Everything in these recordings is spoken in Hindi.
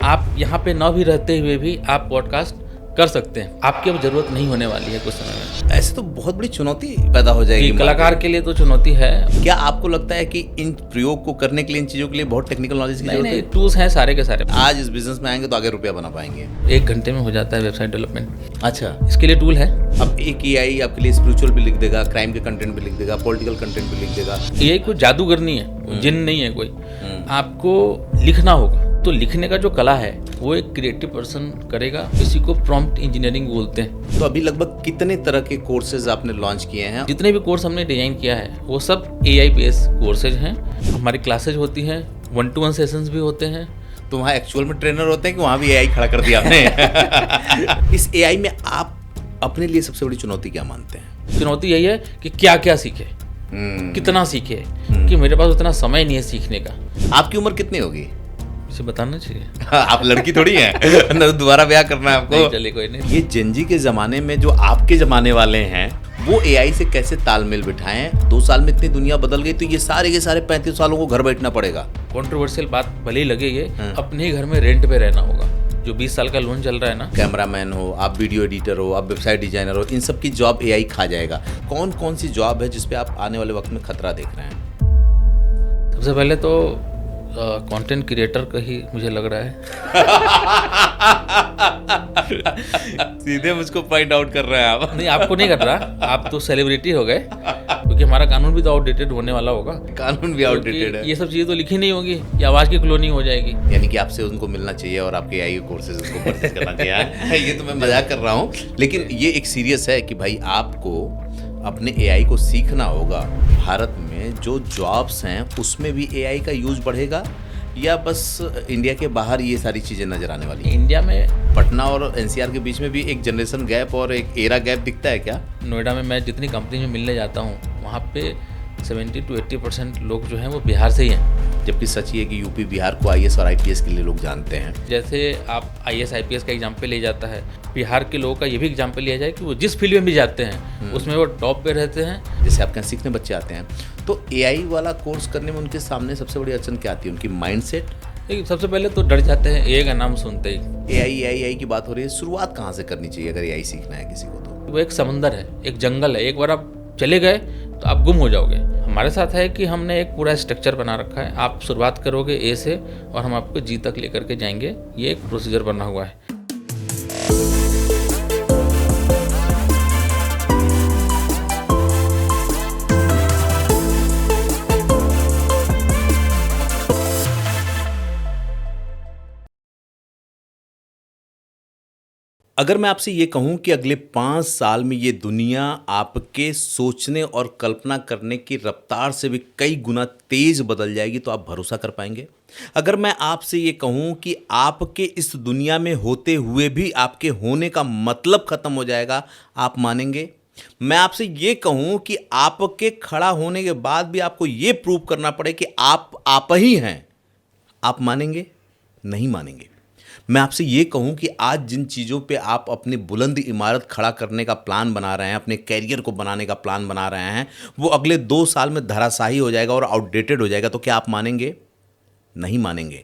आप यहाँ पे ना भी रहते हुए भी आप पॉडकास्ट कर सकते हैं। आपकी अब जरूरत नहीं होने वाली है कुछ समय में। ऐसे तो बहुत बड़ी चुनौती पैदा हो जाएगी कलाकार के लिए तो चुनौती है। क्या आपको लगता है कि इन प्रयोग को करने के लिए, इन चीजों के लिए बहुत टेक्निकल नॉलेज की जरूरत है? टूल्स हैं सारे के सारे। आज इस बिजनेस में आएंगे तो आगे रुपया बना पाएंगे। 1 घंटे में हो जाता है वेबसाइट डेवलपमेंट। अच्छा, इसके लिए टूल है। अब एक एआई आपके लिए स्पिरिचुअल भी लिख देगा, क्राइम के कंटेंट भी लिख देगा, पॉलिटिकल कंटेंट भी लिख देगा। ये कोई जादूगर नहीं है, जिन नहीं है कोई। आपको लिखना होगा, तो लिखने का जो कला है वो एक क्रिएटिव पर्सन करेगा। इसी को प्रॉम्प्ट इंजीनियरिंग बोलते हैं। तो अभी लगभग कितने तरह के कोर्सेज आपने लॉन्च किए हैं? जितने भी कोर्स हमने डिजाइन किया है वो सब AI बेस्ड कोर्सेज हैं। हमारी क्लासेज होती हैं, 1-to-1 सेशंस भी होते हैं। तो वहाँ एक्चुअल में ट्रेनर होते हैं कि वहाँ भी एआई खड़ा कर दिया आपने? इस एआई में आप अपने लिए सबसे बड़ी चुनौती क्या मानते हैं? चुनौती यही है कि क्या क्या सीखे, कितना सीखे, कि मेरे पास उतना समय नहीं है सीखने का। आपकी उम्र कितनी होगी? इसे बताना चाहिए। आप लड़की थोड़ी हैं ना, दोबारा ब्याह करना है आपको? नहीं, चलिए कोई नहीं। ये जेनजी के जमाने में जो आपके जमाने वाले हैं वो एआई से कैसे तालमेल बिठाएं? 2 साल में इतनी दुनिया बदल गई, तो ये सारे के सारे 35 सालों को घर बैठना पड़ेगा। कंट्रोवर्शियल बात भले ही लगे, ये अपने ही घर में रेंट पे रहना होगा। जो 20 साल का लोन चल रहा है ना, कैमरामैन हो, आप वीडियो एडिटर हो, आप वेबसाइट डिजाइनर हो, इन सब की जॉब एआई खा जाएगा। कौन कौन सी जॉब है जिसपे आप आने वाले वक्त में खतरा देख रहे हैं? सबसे पहले तो कंटेंट क्रिएटर का ही मुझे लग रहा है। सीधे मुझको पॉइंट आउट कर रहे हैं आप। नहीं, आपको नहीं कर रहा, आप तो सेलिब्रिटी हो गए, क्योंकि हमारा कानून भी तो आउटडेटेड होने वाला होगा। कानून भी आउटडेटेड है। ये सब चीजें तो लिखी नहीं होगी, ये आवाज की क्लोनिंग हो जाएगी। यानी कि आपसे उनको मिलना चाहिए और आपके एआई कोर्सेज उसको परचेज करना चाहिए। ये तो मैं मजाक कर रहा हूँ, लेकिन ये एक सीरियस है कि भाई आपको अपने एआई को सीखना होगा। भारत में जो जॉब्स हैं उसमें भी एआई का यूज बढ़ेगा, या बस इंडिया के बाहर ये सारी चीज़ें नजर आने वाली हैं? इंडिया में पटना और एनसीआर के बीच में भी एक जनरेशन गैप और एक एरा गैप दिखता है क्या? नोएडा में मैं जितनी कंपनी में मिलने जाता हूँ वहाँ पे 70-80% लोग जो हैं वो बिहार से ही हैं। जबकि सच ये है कि यूपी बिहार को आईएएस और आईपीएस के लिए लोग जानते हैं। जैसे आप आईएएस आईपीएस का एग्जाम्पल ले जाता है, बिहार के लोगों का ये भी एग्जाम्पल लिया जाए कि वो जिस फील्ड में भी जाते हैं उसमें वो टॉप पे रहते हैं। जैसे आपके यहाँ सीखने बच्चे आते हैं, तो एआई वाला कोर्स करने में उनके सामने सबसे बड़ी अड़चन क्या आती है? उनकी माइंडसेट। सबसे पहले तो डर जाते हैं एआई का नाम सुनते ही। एआई की बात हो रही है, शुरुआत कहाँ से करनी चाहिए अगर एआई सीखना है किसी को? तो वो एक समंदर है, एक जंगल है। एक बार आप चले गए तो आप गुम हो जाओगे। हमारे साथ है कि हमने एक पूरा स्ट्रक्चर बना रखा है। आप शुरुआत करोगे ए से और हम आपको जी तक लेकर के जाएंगे। ये एक प्रोसीजर बना हुआ है। अगर मैं आपसे ये कहूं कि अगले 5 साल में ये दुनिया आपके सोचने और कल्पना करने की रफ्तार से भी कई गुना तेज बदल जाएगी, तो आप भरोसा कर पाएंगे? अगर मैं आपसे ये कहूं कि आपके इस दुनिया में होते हुए भी आपके होने का मतलब खत्म हो जाएगा, आप मानेंगे? मैं आपसे ये कहूं कि आपके खड़ा होने के बाद भी आपको ये प्रूव करना पड़े कि आप ही हैं, आप मानेंगे? नहीं मानेंगे। मैं आपसे ये कहूं कि आज जिन चीज़ों पे आप अपनी बुलंद इमारत खड़ा करने का प्लान बना रहे हैं, अपने कैरियर को बनाने का प्लान बना रहे हैं, वो अगले 2 साल में धराशायी हो जाएगा और आउटडेटेड हो जाएगा, तो क्या आप मानेंगे? नहीं मानेंगे।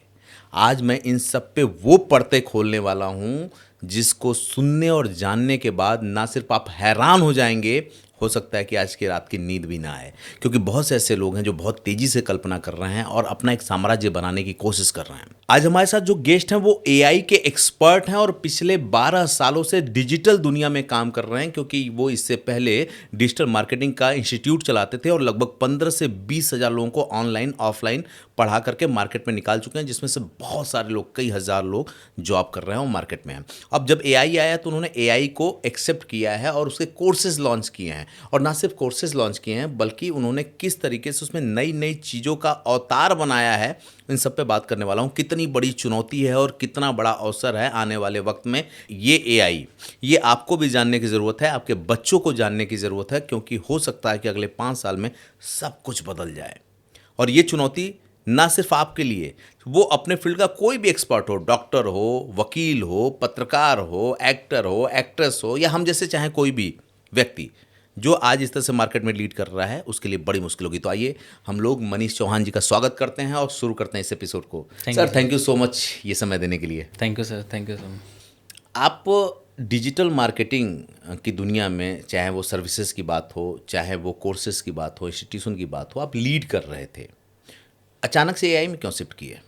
आज मैं इन सब पे वो पर्दे खोलने वाला हूं जिसको सुनने और जानने के बाद ना सिर्फ आप हैरान हो जाएंगे, हो सकता है कि आज की रात की नींद भी ना आए, क्योंकि बहुत से ऐसे लोग हैं जो बहुत तेजी से कल्पना कर रहे हैं और अपना एक साम्राज्य बनाने की कोशिश कर रहे हैं। आज हमारे साथ जो गेस्ट हैं वो एआई के एक्सपर्ट हैं और पिछले 12 सालों से डिजिटल दुनिया में काम कर रहे हैं, क्योंकि वो इससे पहले डिजिटल मार्केटिंग का इंस्टीट्यूट चलाते थे और लगभग 15 से 20 हज़ार लोगों को ऑनलाइन ऑफलाइन पढ़ा करके मार्केट में निकाल चुके हैं, जिसमें से बहुत सारे लोग, कई हज़ार लोग जॉब कर रहे हैं और मार्केट में हैं। अब जब एआई आया तो उन्होंने एआई को एक्सेप्ट किया है और उसके कोर्सेज लॉन्च किए हैं, और ना सिर्फ कोर्सेज लॉन्च किए हैं बल्कि उन्होंने किस तरीके से उसमें नई नई चीज़ों का अवतार बनाया है, इन सब पे बात करने वाला हूँ। कितनी बड़ी चुनौती है और कितना बड़ा अवसर है आने वाले वक्त में ये एआई। ये आपको भी जानने की ज़रूरत है, आपके बच्चों को जानने की ज़रूरत है, क्योंकि हो सकता है कि अगले 5 साल में सब कुछ बदल जाए। और ये चुनौती ना सिर्फ आपके लिए, वो अपने फील्ड का कोई भी एक्सपर्ट हो, डॉक्टर हो, वकील हो, पत्रकार हो, एक्टर हो, एक्ट्रेस हो, या हम जैसे चाहे कोई भी व्यक्ति जो आज इस तरह से मार्केट में लीड कर रहा है उसके लिए बड़ी मुश्किल होगी। तो आइए हम लोग मनीष चौहान जी का स्वागत करते हैं और शुरू करते हैं इस एपिसोड को। Sir thank you so much ये समय देने के लिए। Thank you sir, thank you so much. आप डिजिटल मार्केटिंग की दुनिया में, चाहे वो सर्विसेज की बात हो, चाहे वो कोर्सेज की बात हो, इंस्टीट्यूशन की बात हो, आप लीड कर रहे थे। अचानक से एआई में क्यों शिफ्ट किए?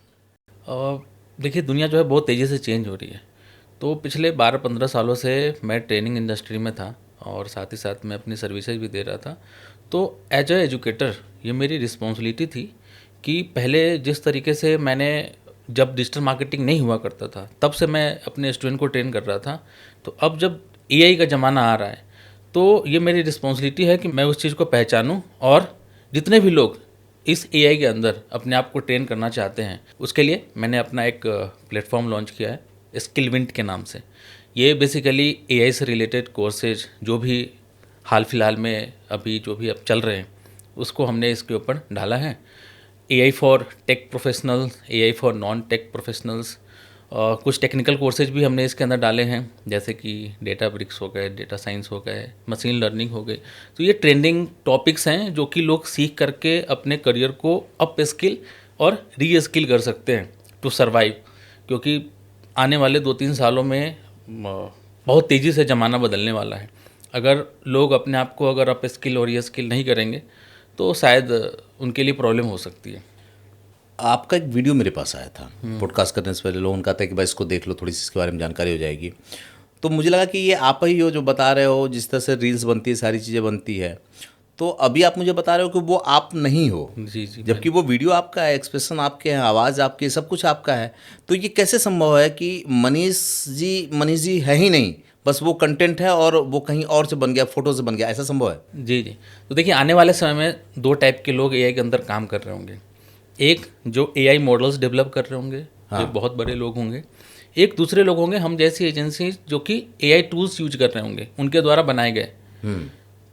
देखिए, दुनिया जो है बहुत तेज़ी से चेंज हो रही है। तो पिछले 12-15 सालों से मैं ट्रेनिंग इंडस्ट्री में था और साथ ही साथ मैं अपनी सर्विसेज भी दे रहा था। तो एज ए एजुकेटर ये मेरी रिस्पॉन्सिबिलिटी थी कि पहले जिस तरीके से मैंने, जब डिजिटल मार्केटिंग नहीं हुआ करता था तब से मैं अपने स्टूडेंट को ट्रेन कर रहा था, तो अब जब एआई का ज़माना आ रहा है तो ये मेरी रिस्पॉन्सिबिलिटी है कि मैं उस चीज़ को पहचानूं और जितने भी लोग इस एआई के अंदर अपने आप को ट्रेन करना चाहते हैं उसके लिए मैंने अपना एक प्लेटफॉर्म लॉन्च किया है स्किलविंट के नाम से। ये बेसिकली एआई से रिलेटेड कोर्सेज जो भी हाल फिलहाल में अभी जो भी अब चल रहे हैं उसको हमने इसके ऊपर डाला है। AI for tech professionals, AI for non tech professionals, कुछ टेक्निकल कोर्सेज भी हमने इसके अंदर डाले हैं जैसे कि डेटा ब्रिक्स हो गए, डेटा साइंस हो गए, मशीन लर्निंग हो गई। तो ये ट्रेंडिंग टॉपिक्स हैं जो कि लोग सीख करके अपने करियर को अप स्किल और री स्किल कर सकते हैं टू सर्वाइव, क्योंकि आने वाले 2-3 सालों में बहुत तेज़ी से ज़माना बदलने वाला है। अगर लोग अपने आप को अगर अप स्किल और री स्किल नहीं करेंगे तो शायद उनके लिए प्रॉब्लम हो सकती है। आपका एक वीडियो मेरे पास आया था पॉडकास्ट करने से पहले, लोगों ने कहा था कि भाई इसको देख लो, थोड़ी सी इसके बारे में जानकारी हो जाएगी। तो मुझे लगा कि ये आप ही हो जो बता रहे हो, जिस तरह से रील्स बनती है, सारी चीज़ें बनती है। तो अभी आप मुझे बता रहे हो कि वो आप नहीं हो। जी जी, जबकि वो वीडियो आपका है, एक्सप्रेशन आपके हैं, आवाज़ आपकी है, सब कुछ आपका है। तो ये कैसे संभव है कि मनीष जी है ही नहीं, बस वो कंटेंट है और वो कहीं और से बन गया, फोटो से बन गया, ऐसा संभव है? जी जी। तो देखिए, आने वाले समय में 2 टाइप के लोग एआई के अंदर काम कर रहे होंगे। एक जो एआई मॉडल्स डेवलप कर रहे होंगे, जो बहुत बड़े लोग होंगे। एक दूसरे लोग होंगे हम जैसी एजेंसी जो कि एआई टूल्स यूज कर रहे होंगे, उनके द्वारा बनाए गए।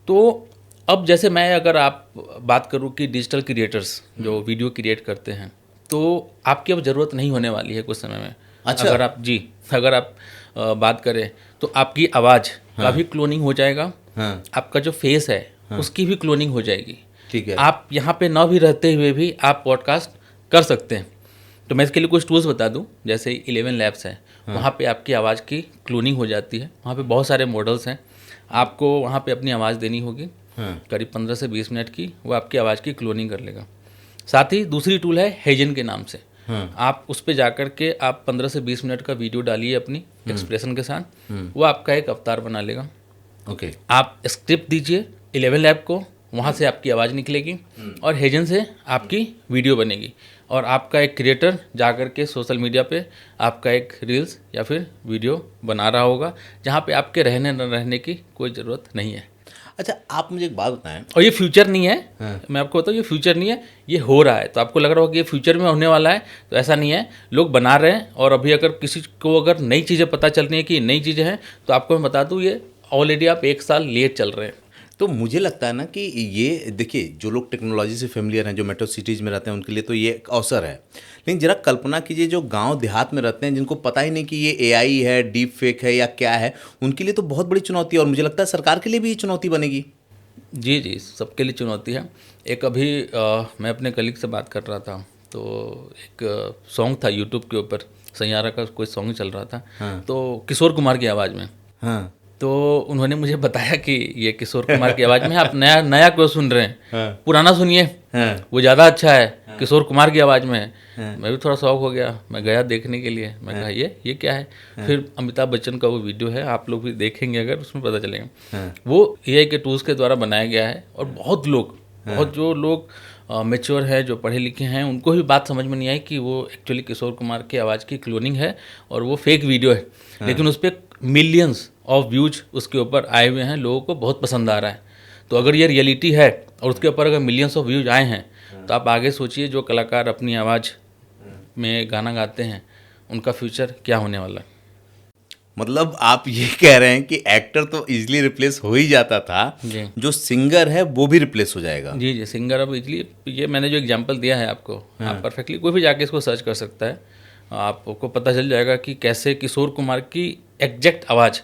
तो अब जैसे मैं अगर आप बात करूं कि डिजिटल क्रिएटर्स जो वीडियो क्रिएट करते हैं, तो आपकी अब ज़रूरत नहीं होने वाली है कुछ समय में। अच्छा। अगर आप बात करें तो आपकी आवाज़ का भी क्लोनिंग हो जाएगा। आपका जो फेस है उसकी भी क्लोनिंग हो जाएगी। ठीक है। आप यहाँ पे ना भी रहते हुए भी आप पॉडकास्ट कर सकते हैं। तो मैं इसके लिए कुछ टूल्स बता दूं, जैसे 11 लैब्स है, वहाँ पे आपकी आवाज़ की क्लोनिंग हो जाती है। वहाँ पे बहुत सारे मॉडल्स हैं, आपको वहाँ पे अपनी आवाज़ देनी होगी, करीब 15 से 20 मिनट की, वो आपकी आवाज़ की क्लोनिंग कर लेगा। साथ ही दूसरी टूल है हेजन के नाम से। आप उस पर जाकर के आप 15 से 20 मिनट का वीडियो डालिए अपनी एक्सप्रेशन के साथ, वो आपका एक अवतार बना लेगा। ओके। आप स्क्रिप्ट दीजिए 11 लैब को, वहाँ से आपकी आवाज़ निकलेगी और हेजन से आपकी वीडियो बनेगी और आपका एक क्रिएटर जाकर के सोशल मीडिया पे आपका एक रील्स या फिर वीडियो बना रहा होगा, जहाँ पे आपके रहने न रहने की कोई ज़रूरत नहीं है। अच्छा, आप मुझे एक बात बताएं। और ये फ्यूचर नहीं है। मैं आपको बताऊँ, ये फ्यूचर नहीं है, ये हो रहा है। तो आपको लग रहा होगा कि ये फ्यूचर में होने वाला है, तो ऐसा नहीं है। लोग बना रहे हैं और अभी अगर किसी को अगर नई चीज़ें पता चल रही हैं कि नई चीज़ें हैं, तो आपको मैं बता दूँ ये ऑलरेडी आप 1 साल लेट चल रहे हैं। तो मुझे लगता है ना कि ये देखिए, जो लोग टेक्नोलॉजी से फेमिलियर हैं, जो मेट्रो सिटीज़ में रहते हैं, उनके लिए तो ये एक अवसर है। लेकिन जरा कल्पना कीजिए जो गांव देहात में रहते हैं, जिनको पता ही नहीं कि ये एआई है, डीप फेक है या क्या है, उनके लिए तो बहुत बड़ी चुनौती है। और मुझे लगता है सरकार के लिए भी ये चुनौती बनेगी। जी जी, सबके लिए चुनौती है। एक अभी मैं अपने कलीग से बात कर रहा था, तो एक सॉन्ग था यूट्यूब के ऊपर, सैयारा का कोई सॉन्ग चल रहा था। तो किशोर कुमार की आवाज़ में। तो उन्होंने मुझे बताया कि ये किशोर कुमार की आवाज़ में आप नया क्यों सुन रहे हैं, पुराना सुनिए, वो ज़्यादा अच्छा है, किशोर कुमार की आवाज़ में है। मैं भी थोड़ा शौक हो गया, मैं गया देखने के लिए। मैं कहा ये क्या है। फिर अमिताभ बच्चन का वो वीडियो है, आप लोग भी देखेंगे अगर, उसमें पता चलेगा। वो एआई के टूल्स के द्वारा बनाया गया है और बहुत जो लोग मेच्योर है, जो पढ़े लिखे हैं, उनको भी बात समझ में नहीं आई कि वो एक्चुअली किशोर कुमार की आवाज़ की क्लोनिंग है और वो फेक वीडियो है। लेकिन उस पर मिलियंस ऑफ व्यूज उसके ऊपर आए हुए हैं, लोगों को बहुत पसंद आ रहा है। तो अगर ये रियलिटी है और उसके ऊपर अगर मिलियंस ऑफ व्यूज आए हैं, तो आप आगे सोचिए जो कलाकार अपनी आवाज़ में गाना गाते हैं, उनका फ्यूचर क्या होने वाला है। मतलब आप ये कह रहे हैं कि एक्टर तो इजीली रिप्लेस हो ही जाता था, जो सिंगर है वो भी रिप्लेस हो जाएगा? जी जी, सिंगर अब इजीली, ये मैंने जो एग्जांपल दिया है आपको, आप परफेक्टली कोई भी जाके इसको सर्च कर सकता है, आपको पता चल जाएगा कि कैसे किशोर कुमार की एग्जैक्ट आवाज़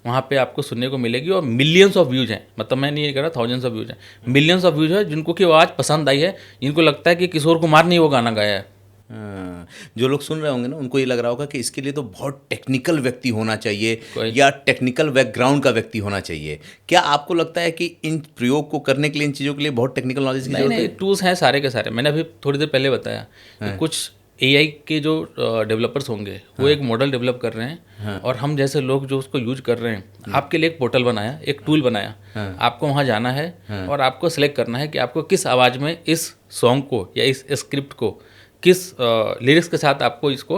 वहाँ पे आपको सुनने को मिलेगी और मिलियंस ऑफ व्यूज हैं, मतलब मैं नहीं ये कह रहा थाउजेंड्स ऑफ व्यूज हैं, मिलियंस ऑफ व्यूज है जिनको कि आवाज़ पसंद आई है, जिनको लगता है कि किशोर कुमार ने वो गाना गाया है। हाँ, जो लोग सुन रहे होंगे ना उनको ये लग रहा होगा कि इसके लिए तो बहुत टेक्निकल व्यक्ति होना चाहिए कोई- या टेक्निकल बैकग्राउंड का व्यक्ति होना चाहिए। क्या आपको लगता है कि इन प्रयोग को करने के लिए, इन चीज़ों के लिए बहुत टेक्निकल नॉलेज की नहीं जरूरत नहीं, है? टूल्स हैं सारे के सारे, मैंने अभी थोड़ी देर पहले बताया कि कुछ एआई के जो डेवलपर्स होंगे वो एक मॉडल डेवलप कर रहे हैं, और हम जैसे लोग जो उसको यूज कर रहे हैं, आपके लिए एक पोर्टल बनाया, एक टूल बनाया, आपको वहाँ जाना है और आपको सेलेक्ट करना है कि आपको किस आवाज़ में इस सॉन्ग को या इस स्क्रिप्ट को किस लिरिक्स के साथ आपको इसको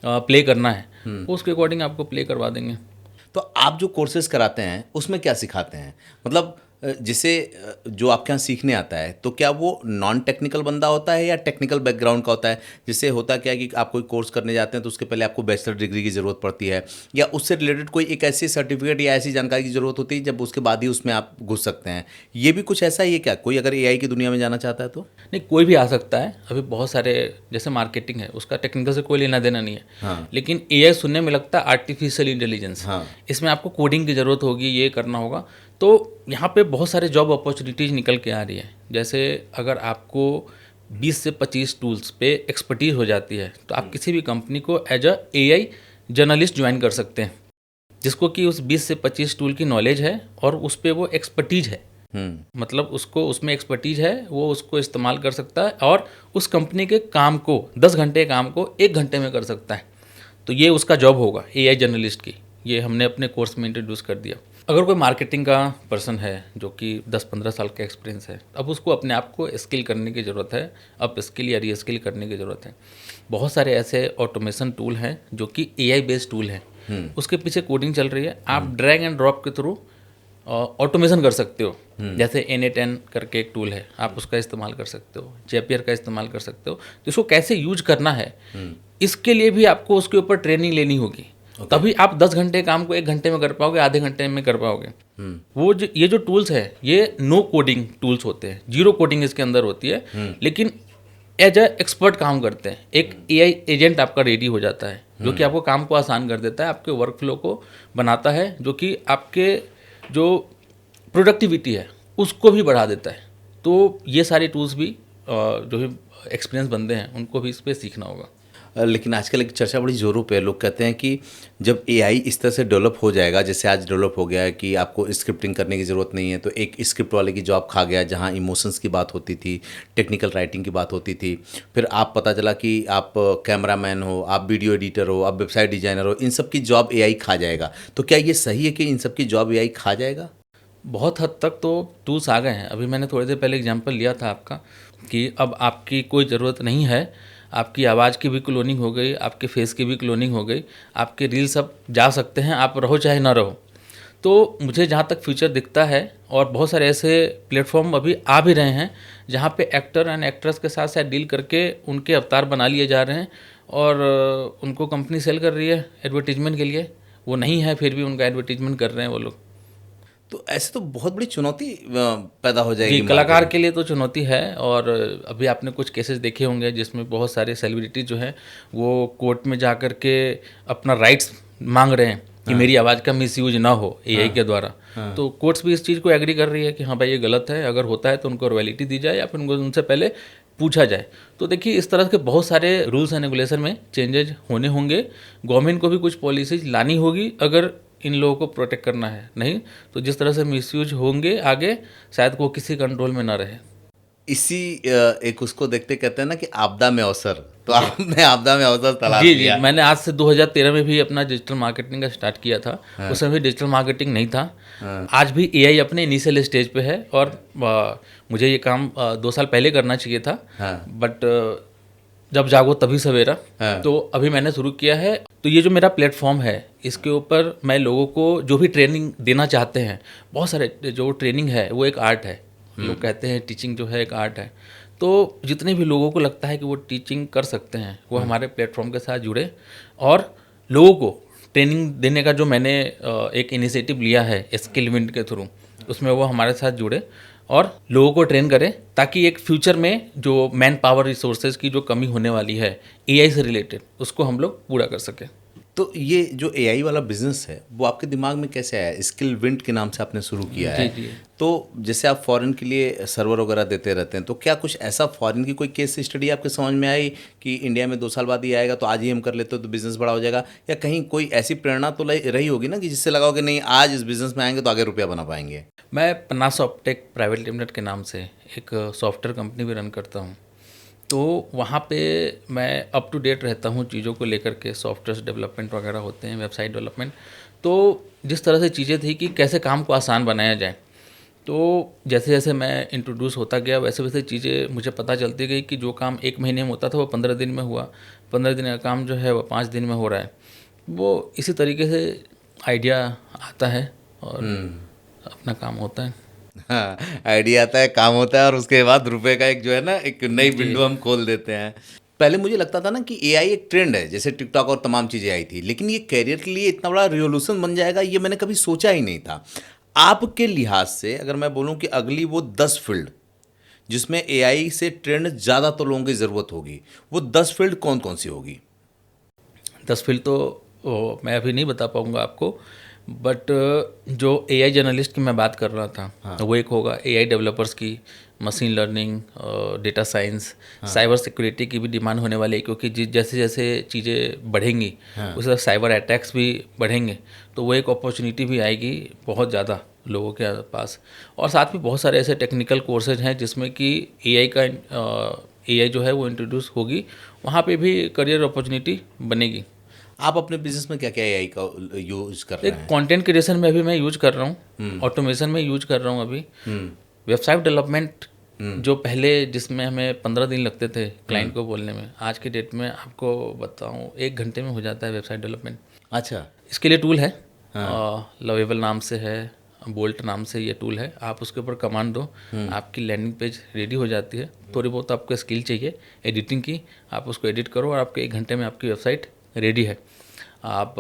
प्ले करना है, वो उसके अकॉर्डिंग आपको प्ले करवा देंगे। तो आप जो कोर्सेज कराते हैं उसमें क्या सिखाते हैं? मतलब जिसे जो आपके यहाँ सीखने आता है तो क्या वो नॉन टेक्निकल बंदा होता है या टेक्निकल बैकग्राउंड का होता है? जिससे होता क्या है कि आप कोई कोर्स करने जाते हैं तो उसके पहले आपको बैचलर डिग्री की ज़रूरत पड़ती है, या उससे रिलेटेड कोई एक ऐसी सर्टिफिकेट या ऐसी जानकारी की ज़रूरत होती है जब उसके बाद ही उसमें आप घुस सकते हैं। ये भी कुछ ऐसा ही है क्या? कोई अगर एआई की दुनिया में जाना चाहता है तो? नहीं, कोई भी आ सकता है। अभी बहुत सारे, जैसे मार्केटिंग है उसका टेक्निकल से कोई लेना देना नहीं है, हाँ। लेकिन एआई सुनने में लगता है आर्टिफिशियल इंटेलिजेंस, हाँ। इसमें आपको कोडिंग की ज़रूरत होगी, ये करना होगा। तो यहाँ पे बहुत सारे जॉब अपॉर्चुनिटीज़ निकल के आ रही है। जैसे अगर आपको 20 से 25 टूल्स पे एक्सपर्टीज हो जाती है तो आप किसी भी कंपनी को as a AI journalist join कर सकते हैं, जिसको कि उस 20 से 25 टूल की नॉलेज है और उस पर वो एक्सपर्टीज है, मतलब उसको उसमें एक्सपर्टीज है, वो उसको इस्तेमाल कर सकता है और उस कंपनी के काम को 10 घंटे काम को 1 घंटे में कर सकता है। तो ये उसका जॉब होगा एआई जर्नलिस्ट की, ये हमने अपने कोर्स में इंट्रोड्यूस कर दिया। अगर कोई मार्केटिंग का पर्सन है जो कि 10-15 साल का एक्सपीरियंस है, अब उसको अपने आप को स्किल करने की ज़रूरत है, अप स्किल या री स्किल करने की ज़रूरत है। बहुत सारे ऐसे ऑटोमेशन टूल हैं जो कि एआई बेस्ड टूल हैं, उसके पीछे कोडिंग चल रही है, आप ड्रैग एंड ड्रॉप के थ्रू ऑटोमेशन कर सकते हो। जैसे N8N करके एक टूल है, आप उसका इस्तेमाल कर सकते हो, Zapier का इस्तेमाल कर सकते हो। तो इसको कैसे यूज करना है, इसके लिए भी आपको उसके ऊपर ट्रेनिंग लेनी होगी, तभी आप 10 घंटे काम को 1 घंटे में कर पाओगे, आधे घंटे में कर पाओगे। वो जो ये जो टूल्स है ये नो कोडिंग टूल्स होते हैं, जीरो कोडिंग इसके अंदर होती है, लेकिन एज अ एक्सपर्ट काम करते हैं। एक एआई एजेंट आपका रेडी हो जाता है जो कि आपको काम को आसान कर देता है, आपके वर्क फ्लो को बनाता है, जो कि आपके जो प्रोडक्टिविटी है उसको भी बढ़ा देता है। तो ये सारे टूल्स भी जो भी एक्सपीरियंस बंदे हैं उनको भी इस पर सीखना होगा। लेकिन आजकल एक चर्चा बड़ी ज़ोरों पे है, लोग कहते हैं कि जब एआई इस तरह से डेवलप हो जाएगा, जैसे आज डेवलप हो गया है कि आपको स्क्रिप्टिंग करने की ज़रूरत नहीं है, तो एक स्क्रिप्ट वाले की जॉब खा गया, जहां इमोशंस की बात होती थी, टेक्निकल राइटिंग की बात होती थी। फिर आप पता चला कि आप कैमरामैन हो, आप वीडियो एडिटर हो, आप वेबसाइट डिजाइनर हो, इन सब की जॉब एआई खा जाएगा। तो क्या ये सही है कि इन सब की जॉब एआई खा जाएगा? बहुत हद तक तो टूल्स आ गए हैं। अभी मैंने थोड़ी देर पहले एग्जांपल लिया था आपका कि अब आपकी कोई ज़रूरत नहीं है, आपकी आवाज़ की भी क्लोनिंग हो गई, आपके फेस की भी क्लोनिंग हो गई, आपके रील्स अब जा सकते हैं, आप रहो चाहे ना रहो। तो मुझे जहाँ तक फ्यूचर दिखता है, और बहुत सारे ऐसे प्लेटफॉर्म अभी आ भी रहे हैं जहाँ पे एक्टर एंड एक्ट्रेस के साथ साथ डील करके उनके अवतार बना लिए जा रहे हैं और उनको कंपनी सेल कर रही है एडवर्टीजमेंट के लिए। वो नहीं है फिर भी उनका एडवर्टीजमेंट कर रहे हैं वो लोग। तो ऐसे तो बहुत बड़ी चुनौती पैदा हो जाएगी जी, कलाकार के लिए तो चुनौती है। और अभी आपने कुछ केसेस देखे होंगे जिसमें बहुत सारे सेलिब्रिटी जो हैं वो कोर्ट में जा कर के अपना राइट्स मांग रहे हैं कि मेरी आवाज़ का मिसयूज ना हो एआई के द्वारा। तो कोर्ट्स भी इस चीज़ को एग्री कर रही है कि हाँ भाई ये गलत है, अगर होता है तो उनको रॉयल्टी दी जाए या फिर उनको उनसे पहले पूछा जाए। तो देखिए इस तरह के बहुत सारे रूल्स एंड रेगुलेशन में चेंजेज होने होंगे। गवर्नमेंट को भी कुछ पॉलिसीज लानी होगी अगर इन लोगों को प्रोटेक्ट करना है, नहीं तो जिस तरह से मिसयूज होंगे आगे शायद वो किसी कंट्रोल में ना रहे। इसी एक उसको देखते कहते हैं ना कि आपदा में अवसर, तो आपने आपदा में अवसर तलाश जी लिया। मैंने आज से 2013 में भी अपना डिजिटल मार्केटिंग का स्टार्ट किया था। उसमें भी डिजिटल मार्केटिंग नहीं था। आज भी एआई अपने इनिशियल स्टेज पे है और मुझे ये काम 2 साल पहले करना चाहिए था, बट जब जागो तभी सवेरा। तो अभी मैंने शुरू किया है। तो ये जो मेरा प्लेटफॉर्म है इसके ऊपर मैं लोगों को जो भी ट्रेनिंग देना चाहते हैं, बहुत सारे जो ट्रेनिंग है वो एक आर्ट है। लोग कहते हैं टीचिंग जो है एक आर्ट है। तो जितने भी लोगों को लगता है कि वो टीचिंग कर सकते हैं वो हमारे प्लेटफॉर्म के साथ जुड़े और लोगों को ट्रेनिंग देने का जो मैंने एक इनिशिएटिव लिया है स्किल विंड के थ्रू, उसमें वो हमारे साथ जुड़े और लोगों को ट्रेन करें, ताकि एक फ्यूचर में जो मैन पावर रिसोर्सेज की जो कमी होने वाली है एआई से रिलेटेड, उसको हम लोग पूरा कर सकें। तो ये जो एआई वाला बिजनेस है वो आपके दिमाग में कैसे आया? स्किल विंट के नाम से आपने शुरू किया है। जी। तो जैसे आप फॉरेन के लिए सर्वर वगैरह देते रहते हैं, तो क्या कुछ ऐसा फॉरेन की कोई केस स्टडी आपके समझ में आई कि इंडिया में 2 साल बाद ही आएगा तो आज ही हम कर लेते हो तो बिजनेस बड़ा हो जाएगा, या कहीं कोई ऐसी प्रेरणा तो रही होगी ना कि जिससे लगा हो कि नहीं आज इस बिजनेस में आएंगे तो आगे रुपया बना पाएंगे? मैं पन्ना सॉफ्टेक प्राइवेट लिमिटेड के नाम से एक सॉफ्टवेयर कंपनी भी रन करता हूँ। तो वहाँ पे मैं अप टू डेट रहता हूँ चीज़ों को लेकर के, सॉफ्टवेयर डेवलपमेंट वगैरह होते हैं, वेबसाइट डेवलपमेंट। तो जिस तरह से चीज़ें थी कि कैसे काम को आसान बनाया जाए, तो जैसे जैसे मैं इंट्रोड्यूस होता गया वैसे वैसे चीज़ें मुझे पता चलती गई कि जो काम 1 महीने में होता था वो 15 दिन में हुआ, 15 दिन का काम जो है वो 5 दिन में हो रहा है। वो इसी तरीके से आइडिया आता है और अपना काम होता है। हाँ, आइडिया आता है, काम होता है, और उसके बाद रुपए का एक जो है ना एक नई विंडो हम खोल देते हैं। पहले मुझे लगता था ना कि एआई एक ट्रेंड है, जैसे टिकटॉक और तमाम चीज़ें आई थी, लेकिन ये करियर के लिए इतना बड़ा रिवॉल्यूशन बन जाएगा ये मैंने कभी सोचा ही नहीं था। आपके लिहाज से अगर मैं बोलूँ कि अगली वो 10 फील्ड जिसमें एआई से ट्रेंड ज़्यादा तो लोगों की ज़रूरत होगी, वो 10 फील्ड कौन कौन सी होगी? 10 फील्ड तो मैं अभी नहीं बता पाऊँगा आपको, बट जो एआई जर्नलिस्ट की मैं बात कर रहा था, तो वो एक होगा। एआई डेवलपर्स की, machine learning, data science, cyber security की भी डिमांड होने वाली है, क्योंकि जैसे जैसे चीज़ें बढ़ेंगी उस तरह साइबर अटैक्स भी बढ़ेंगे। तो वो एक अपॉर्चुनिटी भी आएगी बहुत ज़्यादा लोगों के पास। और साथ में बहुत सारे ऐसे टेक्निकल कोर्सेज हैं जिसमें कि एआई जो है वो इंट्रोड्यूस होगी, वहाँ पे भी करियर अपॉर्चुनिटी बनेगी। आप अपने बिजनेस में क्या क्या एआई का यूज कर रहे एक हैं? कंटेंट क्रिएशन में अभी मैं यूज कर रहा हूँ, ऑटोमेशन में यूज कर रहा हूँ अभी। वेबसाइट डेवलपमेंट जो पहले जिसमें हमें 15 दिन लगते थे क्लाइंट को बोलने में, आज के डेट में आपको बताऊँ 1 घंटे में हो जाता है वेबसाइट डेवलपमेंट। अच्छा। इसके लिए टूल है, लवेबल नाम से है, बोल्ट नाम से ये टूल है। आप उसके ऊपर कमांड दो, आपकी लैंडिंग पेज रेडी हो जाती है। थोड़ी बहुत आपको स्किल चाहिए एडिटिंग की, आप उसको एडिट करो और आपके 1 घंटे में आपकी वेबसाइट रेडी है। आप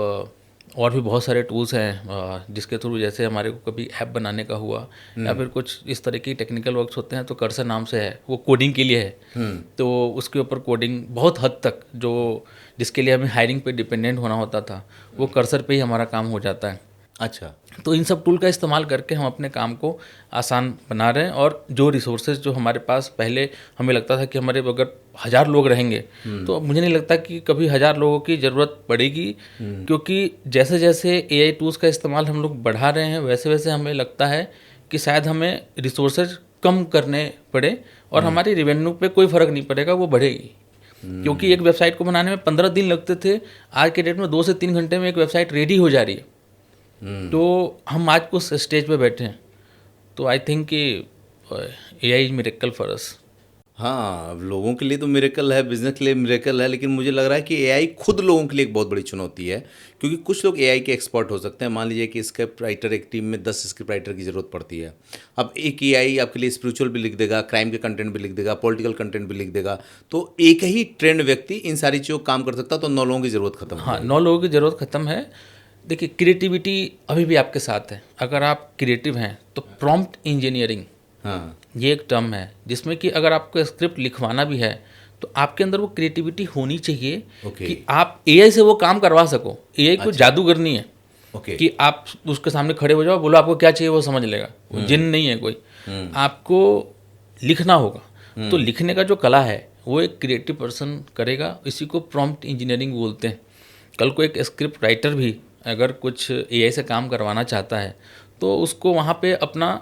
और भी बहुत सारे टूल्स हैं जिसके थ्रू, जैसे हमारे को कभी ऐप बनाने का हुआ या फिर कुछ इस तरह की टेक्निकल वर्क्स होते हैं, तो कर्सर नाम से है, वो कोडिंग के लिए है। तो उसके ऊपर कोडिंग बहुत हद तक जो जिसके लिए हमें हायरिंग पे डिपेंडेंट होना होता था, वो कर्सर पे ही हमारा काम हो जाता है। अच्छा। तो इन सब टूल का इस्तेमाल करके हम अपने काम को आसान बना रहे हैं। और जो रिसोर्सेज जो हमारे पास, पहले हमें लगता था कि हमारे अगर 1000 लोग रहेंगे तो मुझे नहीं लगता कि कभी 1000 लोगों की ज़रूरत पड़ेगी, क्योंकि जैसे जैसे एआई टूल्स का इस्तेमाल हम लोग बढ़ा रहे हैं वैसे वैसे हमें लगता है कि शायद हमें रिसोर्सेज कम करने पड़े और हमारी रेवेन्यू पे कोई फ़र्क नहीं पड़ेगा, वो बढ़ेगी। क्योंकि एक वेबसाइट को बनाने में 15 दिन लगते थे, आज के डेट में 2 से 3 घंटे में एक वेबसाइट रेडी हो जा रही है। तो हम आज उस स्टेज पे बैठे हैं, तो आई थिंक कि AI is miracle for us. हाँ, लोगों के लिए तो मिरेकल है, बिजनेस के लिए मिरेकल है, लेकिन मुझे लग रहा है कि एआई खुद लोगों के लिए एक बहुत बड़ी चुनौती है, क्योंकि कुछ लोग एआई के एक्सपर्ट हो सकते हैं। मान लीजिए कि स्क्रिप्ट राइटर, एक टीम में 10 स्क्रिप्ट राइटर की ज़रूरत पड़ती है। अब एक एआई आपके लिए स्पिरिचुअल भी लिख देगा, क्राइम के कंटेंट भी लिख देगा, पॉलिटिकल कंटेंट भी लिख देगा। तो एक ही ट्रेंड व्यक्ति इन सारी चीज़ों को काम कर सकता, तो 9 लोगों की ज़रूरत खत्म हो हाँ, जाएगी। 9 लोगों की ज़रूरत ख़त्म है। देखिए, क्रिएटिविटी अभी भी आपके साथ है। अगर आप क्रिएटिव हैं तो प्रॉम्प्ट इंजीनियरिंग, हाँ। ये एक टर्म है जिसमें कि अगर आपको स्क्रिप्ट लिखवाना भी है तो आपके अंदर वो क्रिएटिविटी होनी चाहिए कि आप एआई से वो काम करवा सको। एआई को जादूगर नहीं है कि आप उसके सामने खड़े हो जाओ, बोलो आपको क्या चाहिए वो समझ लेगा, वो जिन नहीं है कोई। आपको लिखना होगा, तो लिखने का जो कला है वो एक क्रिएटिव पर्सन करेगा, इसी को प्रॉम्प्ट इंजीनियरिंग बोलते हैं। कल को एक स्क्रिप्ट राइटर भी अगर कुछ एआई से काम करवाना चाहता है तो उसको वहाँ पे अपना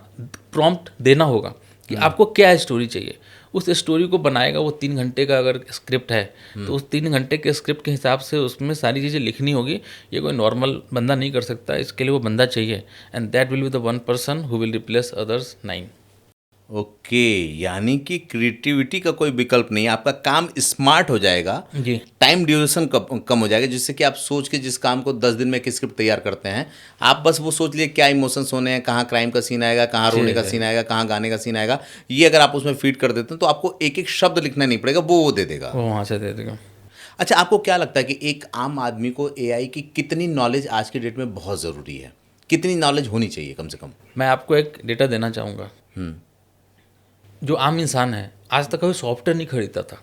प्रॉम्प्ट देना होगा कि आपको क्या स्टोरी चाहिए। उस स्टोरी को बनाएगा वो 3 घंटे का अगर स्क्रिप्ट है तो उस 3 घंटे के स्क्रिप्ट के हिसाब से उसमें सारी चीज़ें लिखनी होगी। ये कोई नॉर्मल बंदा नहीं कर सकता, इसके लिए वो बंदा चाहिए, and that will be the 1 person who will replace others 9। Okay, यानी कि क्रिएटिविटी का कोई विकल्प नहीं है, आपका काम स्मार्ट हो जाएगा जी। टाइम ड्यूरेशन कम हो जाएगा, जिससे कि आप सोच के जिस काम को 10 दिन में एक स्क्रिप्ट तैयार करते हैं, आप बस वो सोच लिए क्या इमोशंस होने हैं, कहाँ क्राइम का सीन आएगा, कहाँ रोने का सीन आएगा, कहाँ गाने का सीन आएगा, ये अगर आप उसमें फीड कर देते हैं तो आपको एक एक शब्द लिखना नहीं पड़ेगा, वो दे देगा, वो वहाँ से दे देगा। अच्छा, आपको क्या लगता है कि एक आम आदमी को एआई की कितनी नॉलेज आज के डेट में बहुत ज़रूरी है? कितनी नॉलेज होनी चाहिए कम से कम? मैं आपको एक डेटा देना चाहूँगा। जो आम इंसान है आज तक कभी सॉफ्टवेयर नहीं खरीदता था।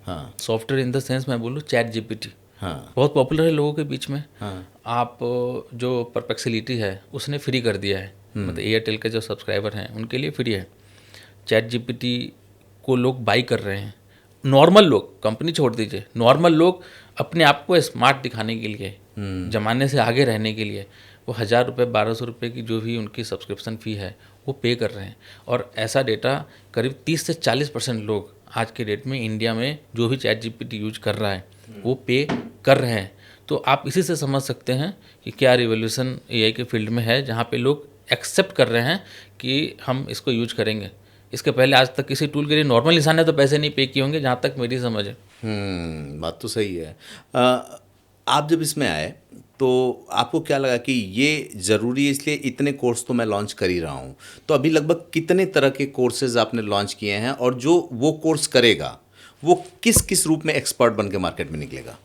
हाँ। सॉफ्टवेयर इन द सेंस मैं बोलूँ चैट जीपीटी, हाँ बहुत पॉपुलर है लोगों के बीच में। हाँ आप जो परप्लेक्सिटी है उसने फ्री कर दिया है, मतलब एयरटेल के जो सब्सक्राइबर हैं उनके लिए फ्री है। चैट जीपीटी को लोग बाई कर रहे हैं, नॉर्मल लोग, कंपनी छोड़ दीजिए, नॉर्मल लोग अपने आप को स्मार्ट दिखाने के लिए, ज़माने से आगे रहने के लिए वो 1000 रुपये 1200 रुपये की जो भी उनकी सब्सक्रिप्शन फ़ी है वो पे कर रहे हैं। और ऐसा डेटा करीब 30 से 40% लोग आज के डेट में इंडिया में जो भी चैट जीपीटी यूज कर रहा है वो पे कर रहे हैं। तो आप इसी से समझ सकते हैं कि क्या रिवोल्यूशन एआई के फील्ड में है, जहाँ पे लोग एक्सेप्ट कर रहे हैं कि हम इसको यूज करेंगे। इसके पहले आज तक किसी टूल के लिए नॉर्मल इंसान ने तो पैसे नहीं पे किए होंगे, जहाँ तक मेरी समझ है। बात तो सही है। आप जब इसमें आए तो आपको क्या लगा कि ये ज़रूरी है, इसलिए इतने कोर्स तो मैं लॉन्च कर ही रहा हूँ। तो अभी लगभग कितने तरह के कोर्सेज आपने लॉन्च किए हैं, और जो वो कोर्स करेगा वो किस किस रूप में एक्सपर्ट बन के मार्केट में निकलेगा?